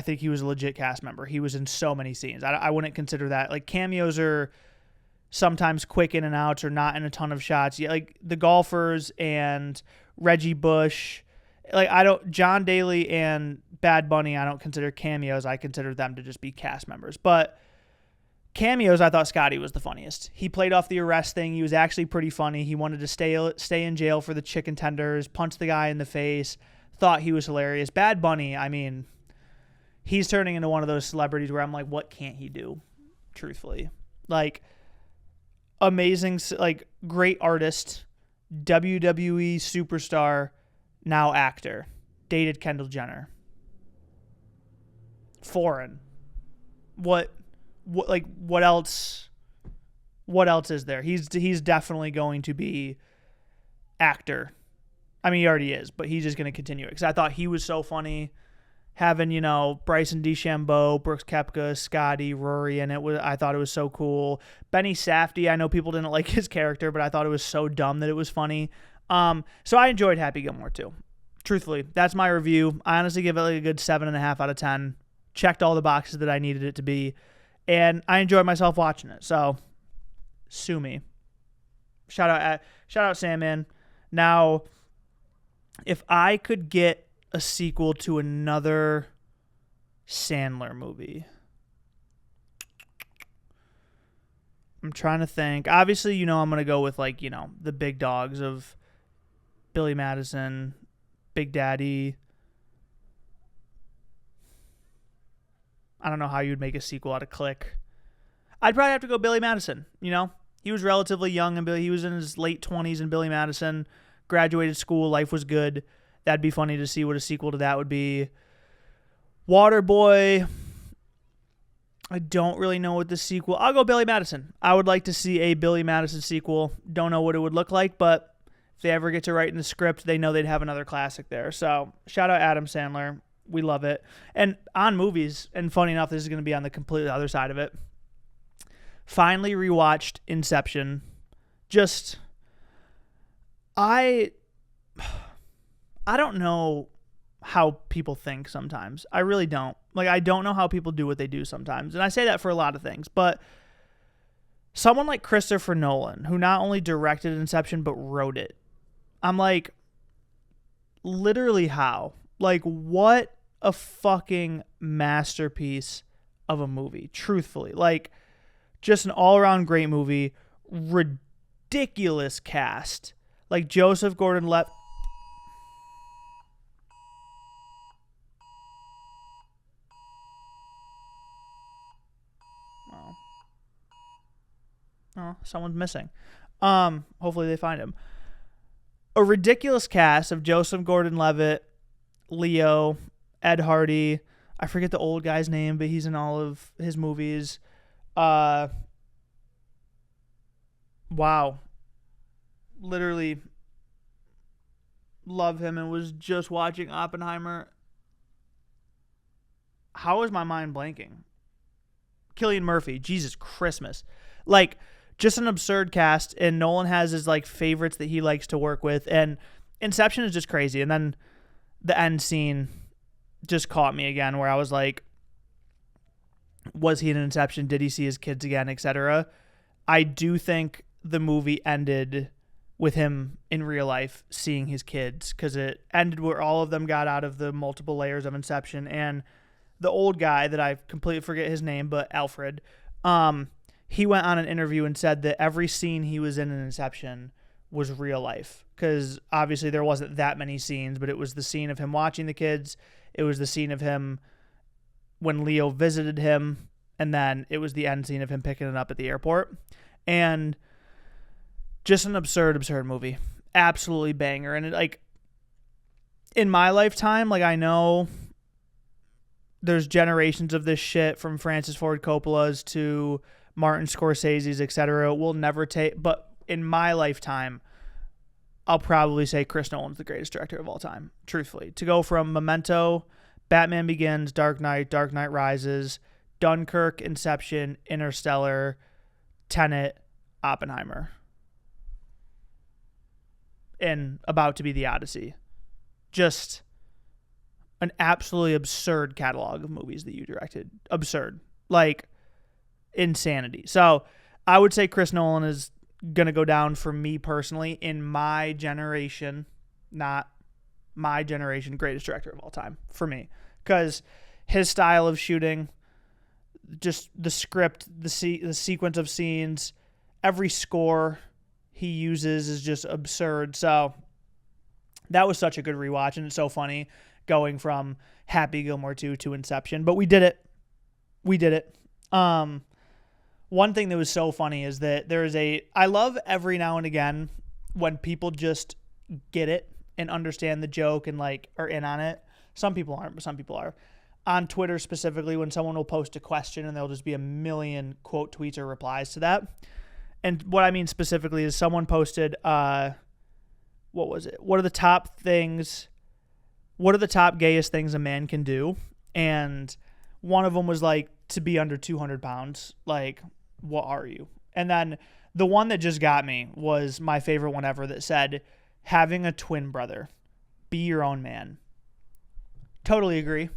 think he was a legit cast member. He was in so many scenes. I wouldn't consider that. Like, cameos are sometimes quick in and outs or not in a ton of shots. Yeah, like the golfers and Reggie Bush. Like, John Daly and Bad Bunny, I don't consider cameos. I consider them to just be cast members. But Cameos, I thought Scotty was the funniest. He played off the arrest thing. He was actually pretty funny. He wanted to stay in jail for the chicken tenders, punch the guy in the face. Thought he was hilarious. Bad Bunny, I mean, he's turning into one of those celebrities where I'm like, what can't he do? Truthfully. Like, amazing, like, great artist, WWE superstar, now actor. Dated Kendall Jenner. Foreign. What else is there? He's definitely going to be actor. I mean, he already is, but he's just going to continue it. Because I thought he was so funny. Having, Bryson DeChambeau, Brooks Koepka, Scotty, Rory, and I thought it was so cool. Benny Safdie, I know people didn't like his character, but I thought it was so dumb that it was funny. So I enjoyed Happy Gilmore too. Truthfully, that's my review. I honestly give it like a good 7.5 out of 10. Checked all the boxes that I needed it to be. And I enjoyed myself watching it. So, sue me. Shout out Sandman. Now, if I could get a sequel to another Sandler movie, I'm trying to think. Obviously, I'm going to go with the big dogs of Billy Madison, Big Daddy. I don't know how you'd make a sequel out of Click. I'd probably have to go Billy Madison. He was relatively young, and he was in his late 20s in Billy Madison. Graduated school, life was good. That'd be funny to see what a sequel to that would be. Waterboy. I don't really know what the sequel. I'll go Billy Madison. I would like to see a Billy Madison sequel. Don't know what it would look like, but if they ever get to write in the script, they know they'd have another classic there. So shout out Adam Sandler. We love it. And on movies, and funny enough, this is going to be on the completely other side of it. Finally rewatched Inception. I don't know how people think sometimes. I really don't. I don't know how people do what they do sometimes. And I say that for a lot of things. But someone like Christopher Nolan, who not only directed Inception, but wrote it. I'm like, literally how? What a fucking masterpiece of a movie, truthfully. Just an all-around great movie. Ridiculous cast. Joseph Gordon-Levitt. Oh, someone's missing. Hopefully they find him. A ridiculous cast of Joseph Gordon-Levitt, Leo, Ed Hardy. I forget the old guy's name, but he's in all of his movies. Wow. Literally love him and was just watching Oppenheimer. How is my mind blanking? Cillian Murphy. Jesus Christmas. Just an absurd cast, and Nolan has his favorites that he likes to work with, and Inception is just crazy. And then the end scene just caught me again, where I was like, was he in Inception? Did he see his kids again, etc.? I do think the movie ended with him in real life seeing his kids, because it ended where all of them got out of the multiple layers of Inception, and the old guy that I completely forget his name, but Alfred, he went on an interview and said that every scene he was in Inception was real life, because obviously there wasn't that many scenes, but it was the scene of him watching the kids, it was the scene of him when Leo visited him, and then it was the end scene of him picking it up at the airport. And just an absurd movie. Absolutely banger. And it, in my lifetime, I know there's generations of this shit, from Francis Ford Coppola's to Martin Scorsese's, etc. We'll never take, but in my lifetime, I'll probably say Chris Nolan's the greatest director of all time, truthfully. To go from Memento, Batman Begins, Dark Knight Rises, Dunkirk, Inception, Interstellar, Tenet, Oppenheimer, and about to be The Odyssey. Just an absolutely absurd catalog of movies that you directed. Absurd. Insanity. So I would say Chris Nolan is going to go down for me personally in my generation, not my generation, greatest director of all time for me, because his style of shooting, just the script, the sequence of scenes, every score he uses is just absurd. So that was such a good rewatch, and it's so funny going from Happy Gilmore 2 to Inception. But we did it. We did it. One thing that was so funny is that I love every now and again when people just get it and understand the joke and like are in on it. Some people aren't, but some people are. On Twitter specifically, when someone will post a question and there'll just be a million quote tweets or replies to that. And what I mean specifically is someone posted, what was it? What are the top gayest things a man can do? And one of them was like, to be under 200 pounds. Like, what are you? And then the one that just got me was my favorite one ever that said, having a twin brother. Be your own man. Totally agree.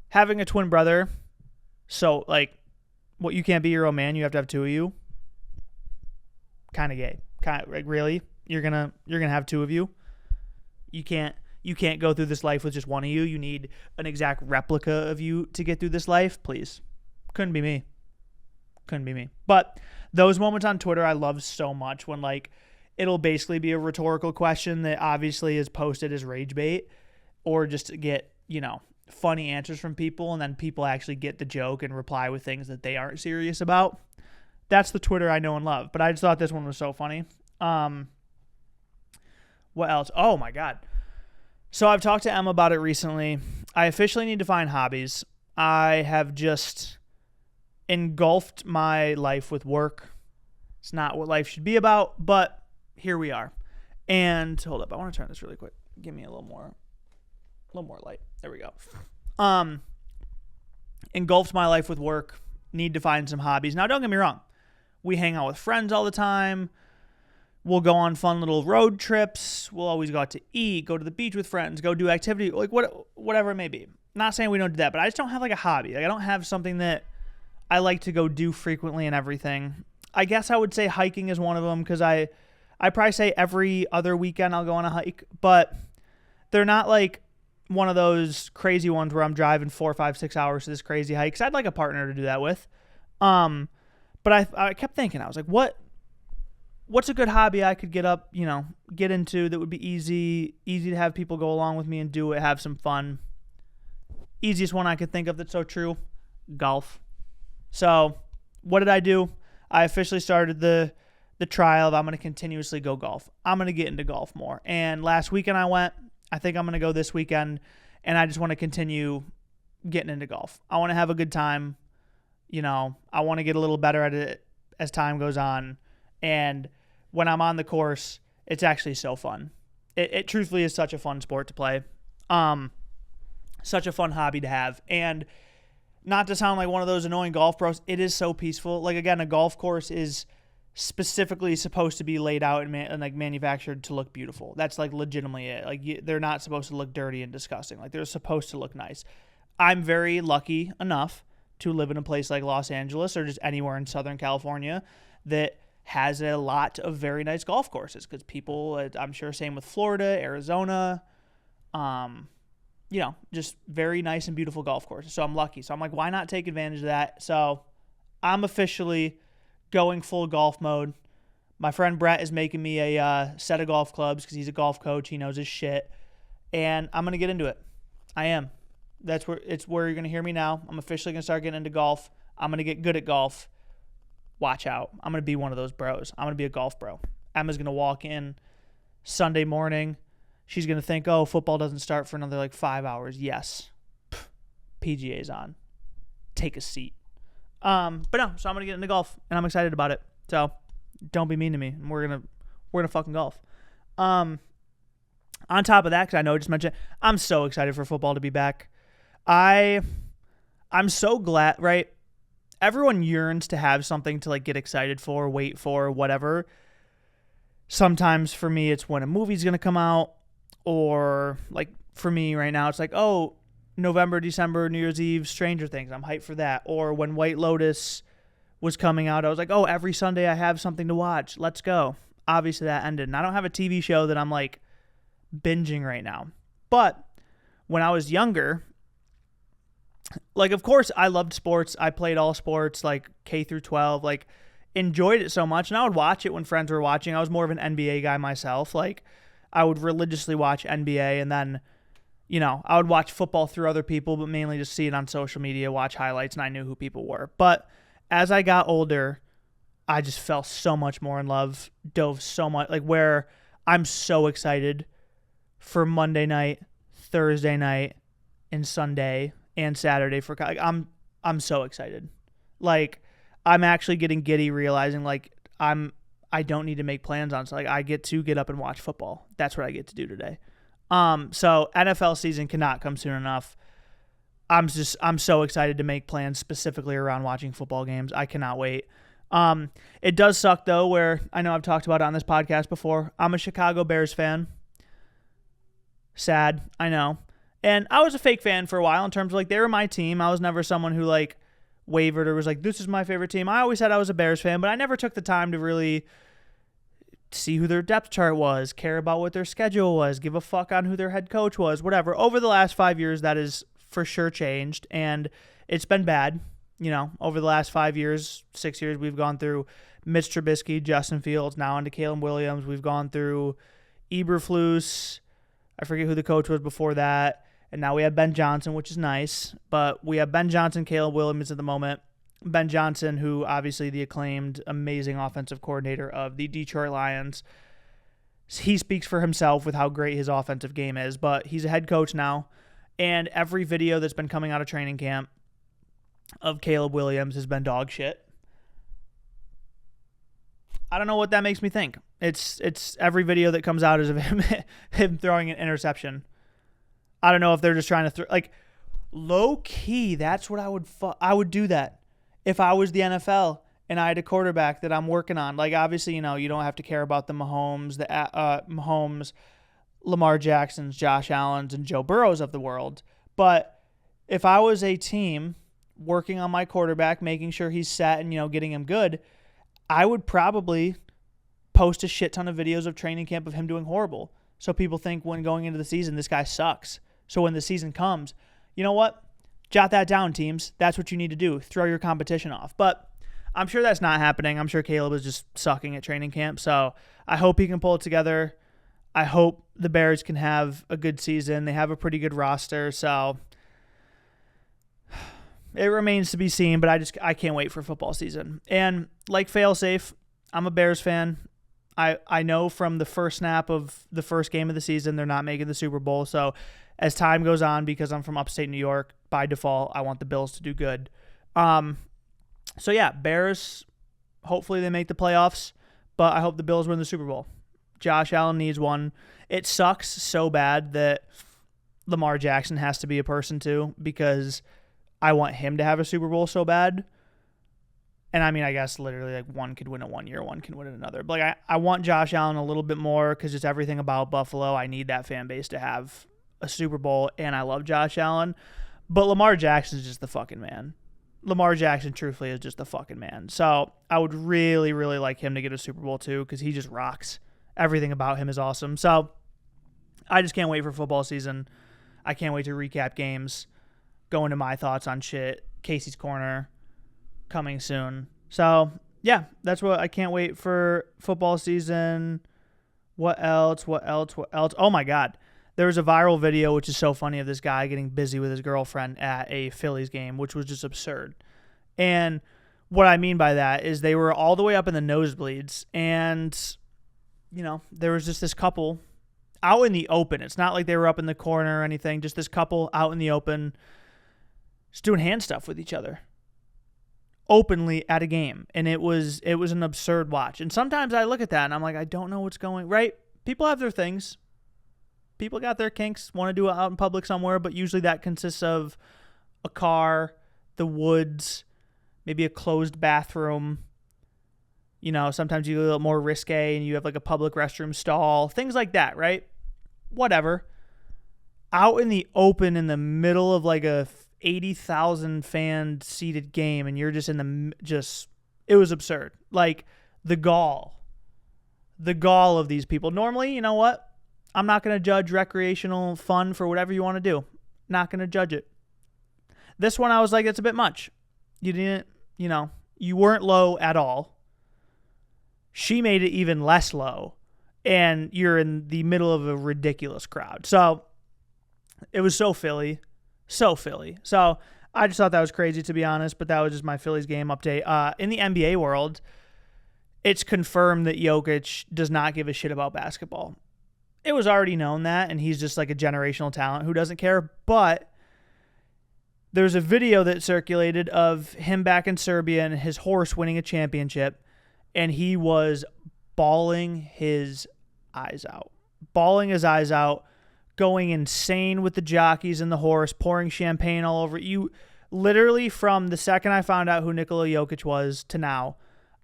Having a twin brother. So, like, what, you can't be your own man? You have to have two of you? Kind of gay. Like, really? You're gonna have two of you? You can't go through this life with just one of you. You need an exact replica of you to get through this life. Please. Couldn't be me. But those moments on Twitter I love so much when like it'll basically be a rhetorical question that obviously is posted as rage bait or just to get, funny answers from people, and then people actually get the joke and reply with things that they aren't serious about. That's the Twitter I know and love. But I just thought this one was so funny. What else? Oh my God. So I've talked to Emma about it recently. I officially need to find hobbies. I have just engulfed my life with work. It's not what life should be about, but here we are. And hold up, I want to turn this really quick. Give me a little more light. There we go. Engulfed my life with work. Need to find some hobbies. Now, don't get me wrong. We hang out with friends all the time. We'll go on fun little road trips. We'll always go out to eat, go to the beach with friends, go do activity, like whatever it may be. Not saying we don't do that, but I just don't have like a hobby. Like I don't have something that I like to go do frequently and everything. I guess I would say hiking is one of them because I probably say every other weekend I'll go on a hike, but they're not like one of those crazy ones where I'm driving 4, 5, 6 hours to this crazy hike because I'd like a partner to do that with. But I kept thinking, I was like, what's a good hobby I could get into that would be easy to have people go along with me and do it, have some fun. Easiest one I could think of that's so true, golf. So what did I do? I officially started the trial of I'm going to continuously go golf. I'm going to get into golf more. And last weekend I went. I think I'm going to go this weekend, and I just want to continue getting into golf. I want to have a good time. I want to get a little better at it as time goes on. And when I'm on the course, it's actually so fun. It truthfully is such a fun sport to play. Such a fun hobby to have. And not to sound like one of those annoying golf pros, it is so peaceful. Like, again, a golf course is specifically supposed to be laid out and like manufactured to look beautiful. That's like legitimately it. Like they're not supposed to look dirty and disgusting. Like they're supposed to look nice. I'm very lucky enough to live in a place like Los Angeles or just anywhere in Southern California that has a lot of very nice golf courses because people, I'm sure same with Florida, Arizona, just very nice and beautiful golf courses. So I'm lucky. So I'm like, why not take advantage of that? So I'm officially going full golf mode. My friend Brett is making me a set of golf clubs because he's a golf coach. He knows his shit. And I'm going to get into it. I am. That's where you're going to hear me now. I'm officially going to start getting into golf. I'm going to get good at golf. Watch out. I'm going to be one of those bros. I'm going to be a golf bro. Emma's going to walk in Sunday morning. She's going to think, oh, football doesn't start for another like 5 hours. Yes. PGA's on. Take a seat. But no, so I'm going to get into golf and I'm excited about it. So don't be mean to me. We're going to fucking golf. On top of that, because I know I just mentioned, I'm so excited for football to be back. I'm so glad, right? Everyone yearns to have something to like get excited for, wait for, whatever. Sometimes for me, it's when a movie's going to come out, or like for me right now, it's like, oh, November, December, New Year's Eve, Stranger Things. I'm hyped for that. Or when White Lotus was coming out, I was like, oh, every Sunday I have something to watch. Let's go. Obviously that ended. And I don't have a TV show that I'm like binging right now. But when I was younger, Like, of course, I loved sports. I played all sports, like K through 12, like enjoyed it so much. And I would watch it when friends were watching. I was more of an NBA guy myself. Like, I would religiously watch NBA, and then, I would watch football through other people, but mainly just see it on social media, watch highlights, and I knew who people were. But as I got older, I just fell so much more in love, dove so much, like where I'm so excited for Monday night, Thursday night, and Sunday and Saturday for like, I'm so excited. Like, I'm actually getting giddy realizing like I don't need to make plans on, so like I get to get up and watch football. That's what I get to do today. So NFL season cannot come soon enough. I'm so excited to make plans specifically around watching football games. I cannot wait. It does suck though, where I know I've talked about it on this podcast before. I'm a Chicago Bears fan. Sad, I know. And I was a fake fan for a while in terms of like they were my team. I was never someone who like wavered or was like, this is my favorite team. I always said I was a Bears fan, but I never took the time to really see who their depth chart was, care about what their schedule was, give a fuck on who their head coach was, whatever. Over the last 5 years, that has for sure changed, and it's been bad. Over the last 5 years, 6 years, we've gone through Mitch Trubisky, Justin Fields, now into Caleb Williams. We've gone through Eberflus. I forget who the coach was before that. And now we have Ben Johnson, which is nice. But we have Ben Johnson, Caleb Williams at the moment. Ben Johnson, who obviously the acclaimed, amazing offensive coordinator of the Detroit Lions. He speaks for himself with how great his offensive game is. But he's a head coach now. And every video that's been coming out of training camp of Caleb Williams has been dog shit. I don't know what that makes me think. It's every video that comes out is of him throwing an interception. I don't know if they're just trying to throw, like, low key. That's what I would do that if I was the NFL and I had a quarterback that I'm working on. Like, obviously, you don't have to care about the Mahomes, Lamar Jacksons, Josh Allens, and Joe Burrows of the world. But if I was a team working on my quarterback, making sure he's set and getting him good, I would probably post a shit ton of videos of training camp of him doing horrible. So people think when going into the season, this guy sucks. So when the season comes, you know what? Jot that down, teams. That's what you need to do. Throw your competition off. But I'm sure that's not happening. I'm sure Caleb is just sucking at training camp. So I hope he can pull it together. I hope the Bears can have a good season. They have a pretty good roster. So it remains to be seen, but I can't wait for football season. And like failsafe, I'm a Bears fan. I know from the first snap of the first game of the season, they're not making the Super Bowl. So as time goes on, because I'm from upstate New York, by default, I want the Bills to do good. So yeah, Bears, hopefully they make the playoffs, but I hope the Bills win the Super Bowl. Josh Allen needs one. It sucks so bad that Lamar Jackson has to be a person too, because I want him to have a Super Bowl so bad. And I mean, I guess literally like one could win it one year, one can win it another. But like I want Josh Allen a little bit more because it's everything about Buffalo. I need that fan base to have a Super Bowl, and I love Josh Allen. But Lamar Jackson is just the fucking man. Lamar Jackson, truthfully, is just the fucking man. So I would really, really like him to get a Super Bowl too, because he just rocks. Everything about him is awesome. So I just can't wait for football season. I can't wait to recap games, go into my thoughts on shit. Casey's Corner coming soon. So yeah, that's what I can't wait for football season. What else? Oh my God. There was a viral video, which is so funny, of this guy getting busy with his girlfriend at a Phillies game, which was just absurd. And what I mean by that is they were all the way up in the nosebleeds, and, there was just this couple out in the open. It's not like they were up in the corner or anything, just this couple out in the open just doing hand stuff with each other openly at a game. And it was an absurd watch. And sometimes I look at that and I'm like, I don't know what's going right. People have their things. People got their kinks, want to do it out in public somewhere, but usually that consists of a car, the woods, maybe a closed bathroom. Sometimes you get a little more risque and you have like a public restroom stall, things like that, right? Whatever. Out in the open in the middle of like a 80,000 fan seated game, and you're just it was absurd. Like the gall of these people. Normally, you know what? I'm not going to judge recreational fun for whatever you want to do. Not going to judge it. This one I was like, it's a bit much. You didn't, you weren't low at all. She made it even less low, and you're in the middle of a ridiculous crowd. So it was so Philly. So I just thought that was crazy, to be honest, but that was just my Phillies game update. In the NBA world, it's confirmed that Jokic does not give a shit about basketball. It was already known that, and he's just like a generational talent who doesn't care, but there's a video that circulated of him back in Serbia and his horse winning a championship, and he was bawling his eyes out. Going insane with the jockeys and the horse, pouring champagne all over you. Literally, from the second I found out who Nikola Jokic was to now,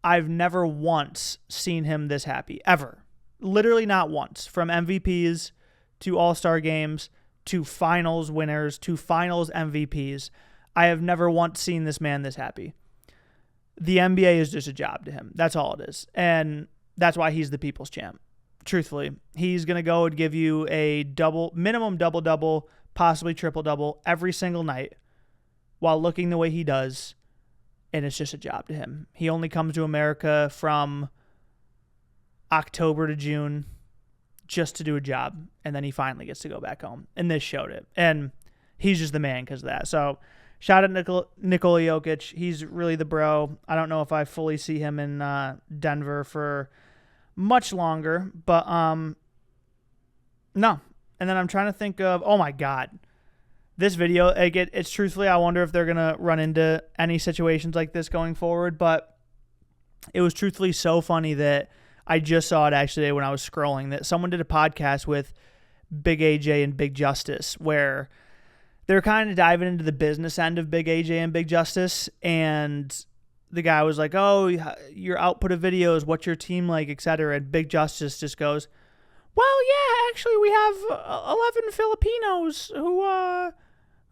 I've never once seen him this happy, ever. Literally not once. From MVPs to All-Star games to finals winners to finals MVPs, I have never once seen this man this happy. The NBA is just a job to him. That's all it is. And that's why he's the people's champ. Truthfully, he's going to go and give you a minimum double-double, possibly triple-double every single night while looking the way he does, and it's just a job to him. He only comes to America from October to June just to do a job, and then he finally gets to go back home, and this showed it, and he's just the man because of that. So shout out Nikola Jokic. He's really the bro. I don't know if I fully see him in Denver for much longer, but no. And then I'm trying to think of, oh my God, this video, it's truthfully, I wonder if they're going to run into any situations like this going forward, but it was truthfully so funny that I just saw it actually when I was scrolling, that someone did a podcast with Big AJ and Big Justice where they're kind of diving into the business end of Big AJ and Big Justice, and the guy was like, oh, your output of videos, what's your team like, etc. And Big Justice just goes, well, yeah, actually, we have 11 Filipinos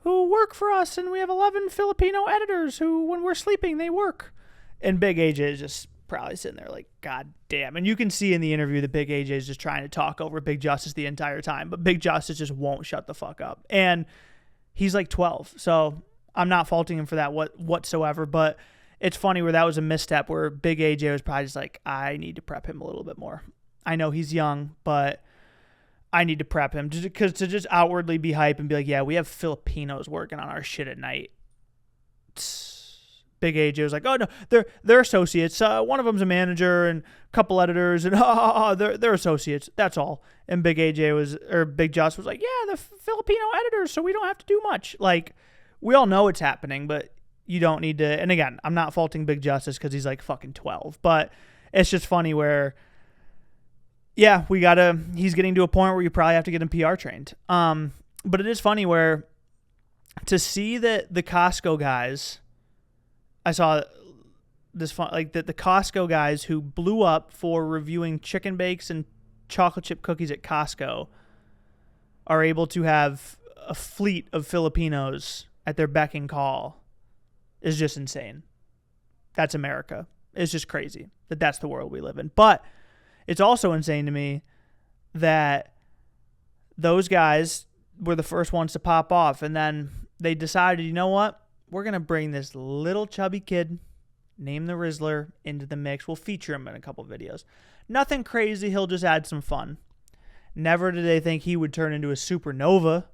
who work for us, and we have 11 Filipino editors who, when we're sleeping, they work. And Big AJ is just probably sitting there like, God damn. And you can see in the interview that Big AJ is just trying to talk over Big Justice the entire time, but Big Justice just won't shut the fuck up. And he's like 12, so I'm not faulting him for that whatsoever, but it's funny where that was a misstep where Big AJ was probably just like, I need to prep him a little bit more. I know he's young, but I need to prep him because to just outwardly be hype and be like, yeah, we have Filipinos working on our shit at night. Big AJ was like, oh no, they're associates. One of them's a manager and a couple editors, and they're associates. That's all. And Big Just was like, yeah, the Filipino editors, so we don't have to do much. Like, we all know it's happening, but you don't need to. And again, I'm not faulting Big Justice because he's like fucking 12, but it's just funny where, yeah, he's getting to a point where you probably have to get him PR trained. But it is funny where to see that the Costco guys, I saw this fun, like that the Costco guys who blew up for reviewing chicken bakes and chocolate chip cookies at Costco are able to have a fleet of Filipinos at their beck and call is just insane. That's America. It's just crazy that that's the world we live in. But it's also insane to me that those guys were the first ones to pop off, and then they decided, you know what? We're going to bring this little chubby kid named the Rizzler into the mix. We'll feature him in a couple videos. Nothing crazy. He'll just add some fun. Never did they think he would turn into a supernova.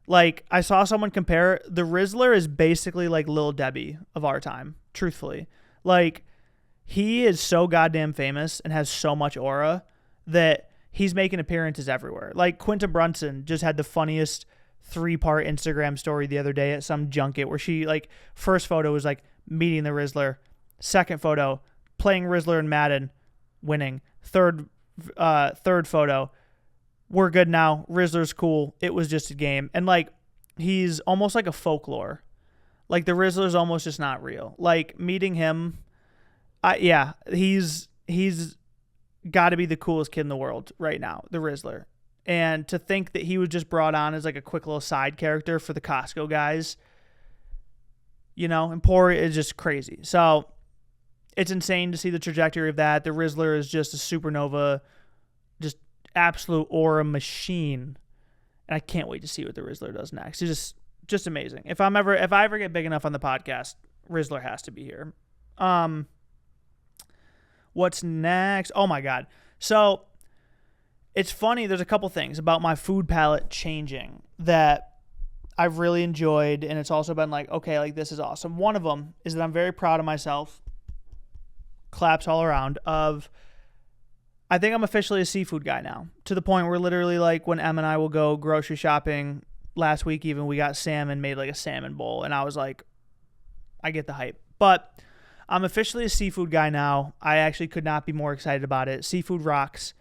Like, I saw someone compare, the Rizzler is basically like Lil Debbie of our time, truthfully. Like, he is so goddamn famous and has so much aura that he's making appearances everywhere. Like, Quinta Brunson just had the funniest 3-part Instagram story the other day at some junket where she, like, first photo was, like, meeting the Rizzler. Second photo, playing Rizzler and Madden, winning. Third photo, we're good now. Rizzler's cool. It was just a game. And, like, he's almost like a folklore. Like, the Rizzler's almost just not real. Like, meeting him, he's got to be the coolest kid in the world right now, the Rizzler. And to think that he was just brought on as like a quick little side character for the Costco guys, you know, and Emporia is just crazy. So it's insane to see the trajectory of that. The Rizzler is just a supernova, just absolute aura machine. And I can't wait to see what the Rizzler does next. He's just just amazing. If I ever get big enough on the podcast, Rizzler has to be here. What's next? Oh my God. So it's funny. There's a couple things about my food palette changing that I've really enjoyed. And it's also been like, okay, like this is awesome. One of them is that I'm very proud of myself. Claps all around I think I'm officially a seafood guy now, to the point where literally like when Em and I will go grocery shopping last week, even we got salmon, made like a salmon bowl. And I was like, I get the hype, but I'm officially a seafood guy now. I actually could not be more excited about it. Seafood rocks.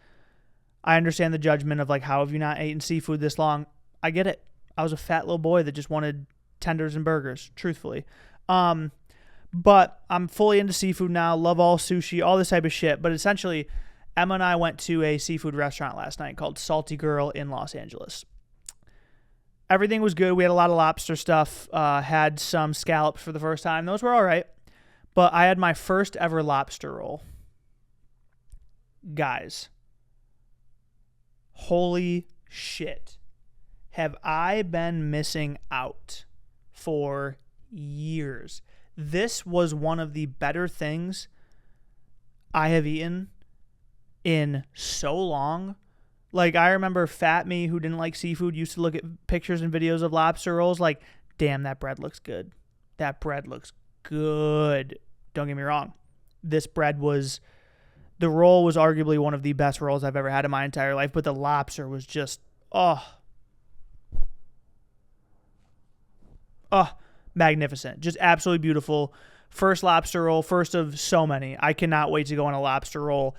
I understand the judgment of like, how have you not eaten seafood this long? I get it. I was a fat little boy that just wanted tenders and burgers, truthfully. But I'm fully into seafood now. Love all sushi, all this type of shit. But essentially, Emma and I went to a seafood restaurant last night called Salty Girl in Los Angeles. Everything was good. We had a lot of lobster stuff. Had some scallops for the first time. Those were all right. But I had my first ever lobster roll. Guys, holy shit. Have I been missing out for years? This was one of the better things I have eaten in so long. Like, I remember fat me who didn't like seafood used to look at pictures and videos of lobster rolls like, damn, that bread looks good. That bread looks good. Don't get me wrong. The roll was arguably one of the best rolls I've ever had in my entire life, but the lobster was just, magnificent. Just absolutely beautiful. First lobster roll, first of so many. I cannot wait to go on a lobster roll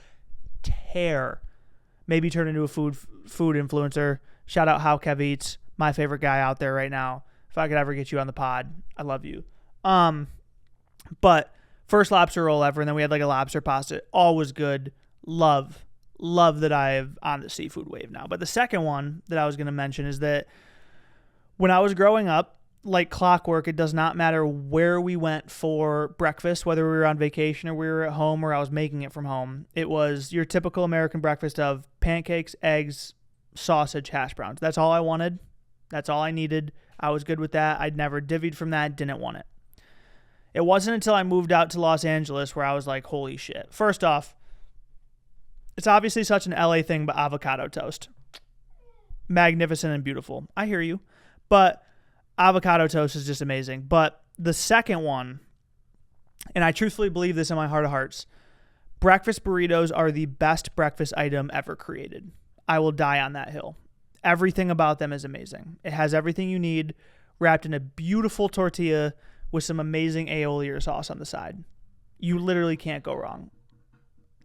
tear. Maybe turn into a food influencer. Shout out How Kev Eats, my favorite guy out there right now. If I could ever get you on the pod, I love you. But first lobster roll ever, and then we had like a lobster pasta. All was good. Love that I'm on the seafood wave now. But the second one that I was going to mention is that when I was growing up, like clockwork, it does not matter where we went for breakfast, whether we were on vacation or we were at home or I was making it from home. It was your typical American breakfast of pancakes, eggs, sausage, hash browns. That's all I wanted. That's all I needed. I was good with that. I'd never divvied from that, didn't want it. It wasn't until I moved out to Los Angeles where I was like, holy shit. First off, it's obviously such an LA thing, but avocado toast. Magnificent and beautiful. I hear you. But avocado toast is just amazing. But the second one, and I truthfully believe this in my heart of hearts, breakfast burritos are the best breakfast item ever created. I will die on that hill. Everything about them is amazing. It has everything you need wrapped in a beautiful tortilla with some amazing aioli or sauce on the side. You literally can't go wrong.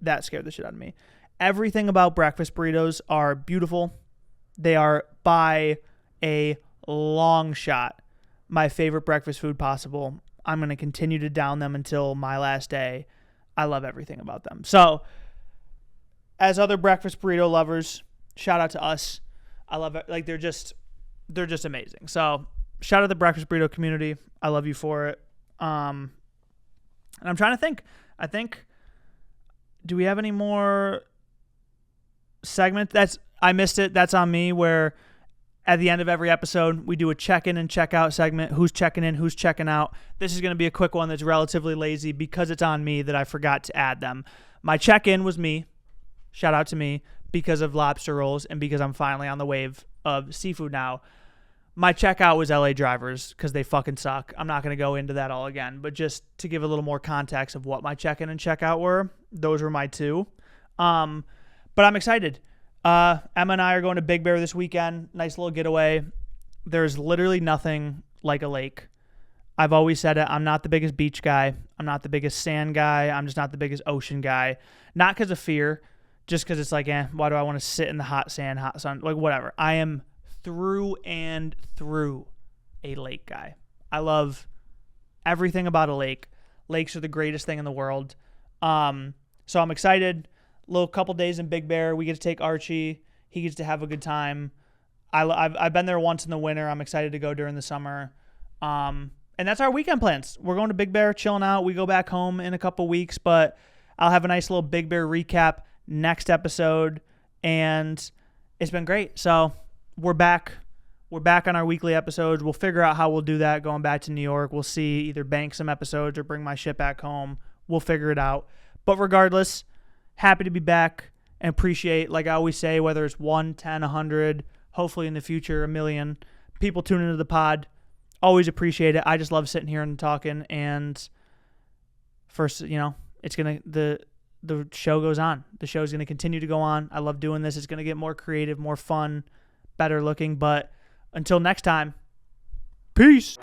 That scared the shit out of me. Everything about breakfast burritos are beautiful. They are by a long shot my favorite breakfast food possible. I'm going to continue to down them until my last day. I love everything about them. So, as other breakfast burrito lovers, shout out to us. I love it. Like, they're just amazing. So, shout out to the breakfast burrito community. I love you for it. And I'm trying to think. Do we have any more segments? I missed it. That's on me, where at the end of every episode, we do a check-in and check-out segment. Who's checking in, who's checking out. This is going to be a quick one that's relatively lazy because it's on me that I forgot to add them. My check-in was me. Shout out to me because of lobster rolls and because I'm finally on the wave of seafood now. My checkout was LA drivers because they fucking suck. I'm not going to go into that all again, but just to give a little more context of what my check-in and checkout were, those were my two. But I'm excited. Emma and I are going to Big Bear this weekend. Nice little getaway. There's literally nothing like a lake. I've always said it. I'm not the biggest beach guy. I'm not the biggest sand guy. I'm just not the biggest ocean guy. Not because of fear, just because it's like, why do I want to sit in the hot sand, hot sun? Like, whatever. I am through and through a lake guy. I love everything about a lake. Lakes are the greatest thing in the world. So I'm excited. Little couple days in Big Bear. We get to take Archie. He gets to have a good time. I've been there once in the winter. I'm excited to go during the summer. And that's our weekend plans. We're going to Big Bear, chilling out. We go back home in a couple weeks, but I'll have a nice little Big Bear recap next episode. And it's been great. So we're back. We're back on our weekly episodes. We'll figure out how we'll do that going back to New York. We'll see, either bank some episodes or bring my shit back home. We'll figure it out. But regardless, happy to be back and appreciate, like I always say, whether it's 1, 10, 100, hopefully in the future, 1,000,000 people tune into the pod. Always appreciate it. I just love sitting here and talking. And first, it's going to, the show goes on. The show is going to continue to go on. I love doing this. It's going to get more creative, more fun, better looking. But until next time, peace.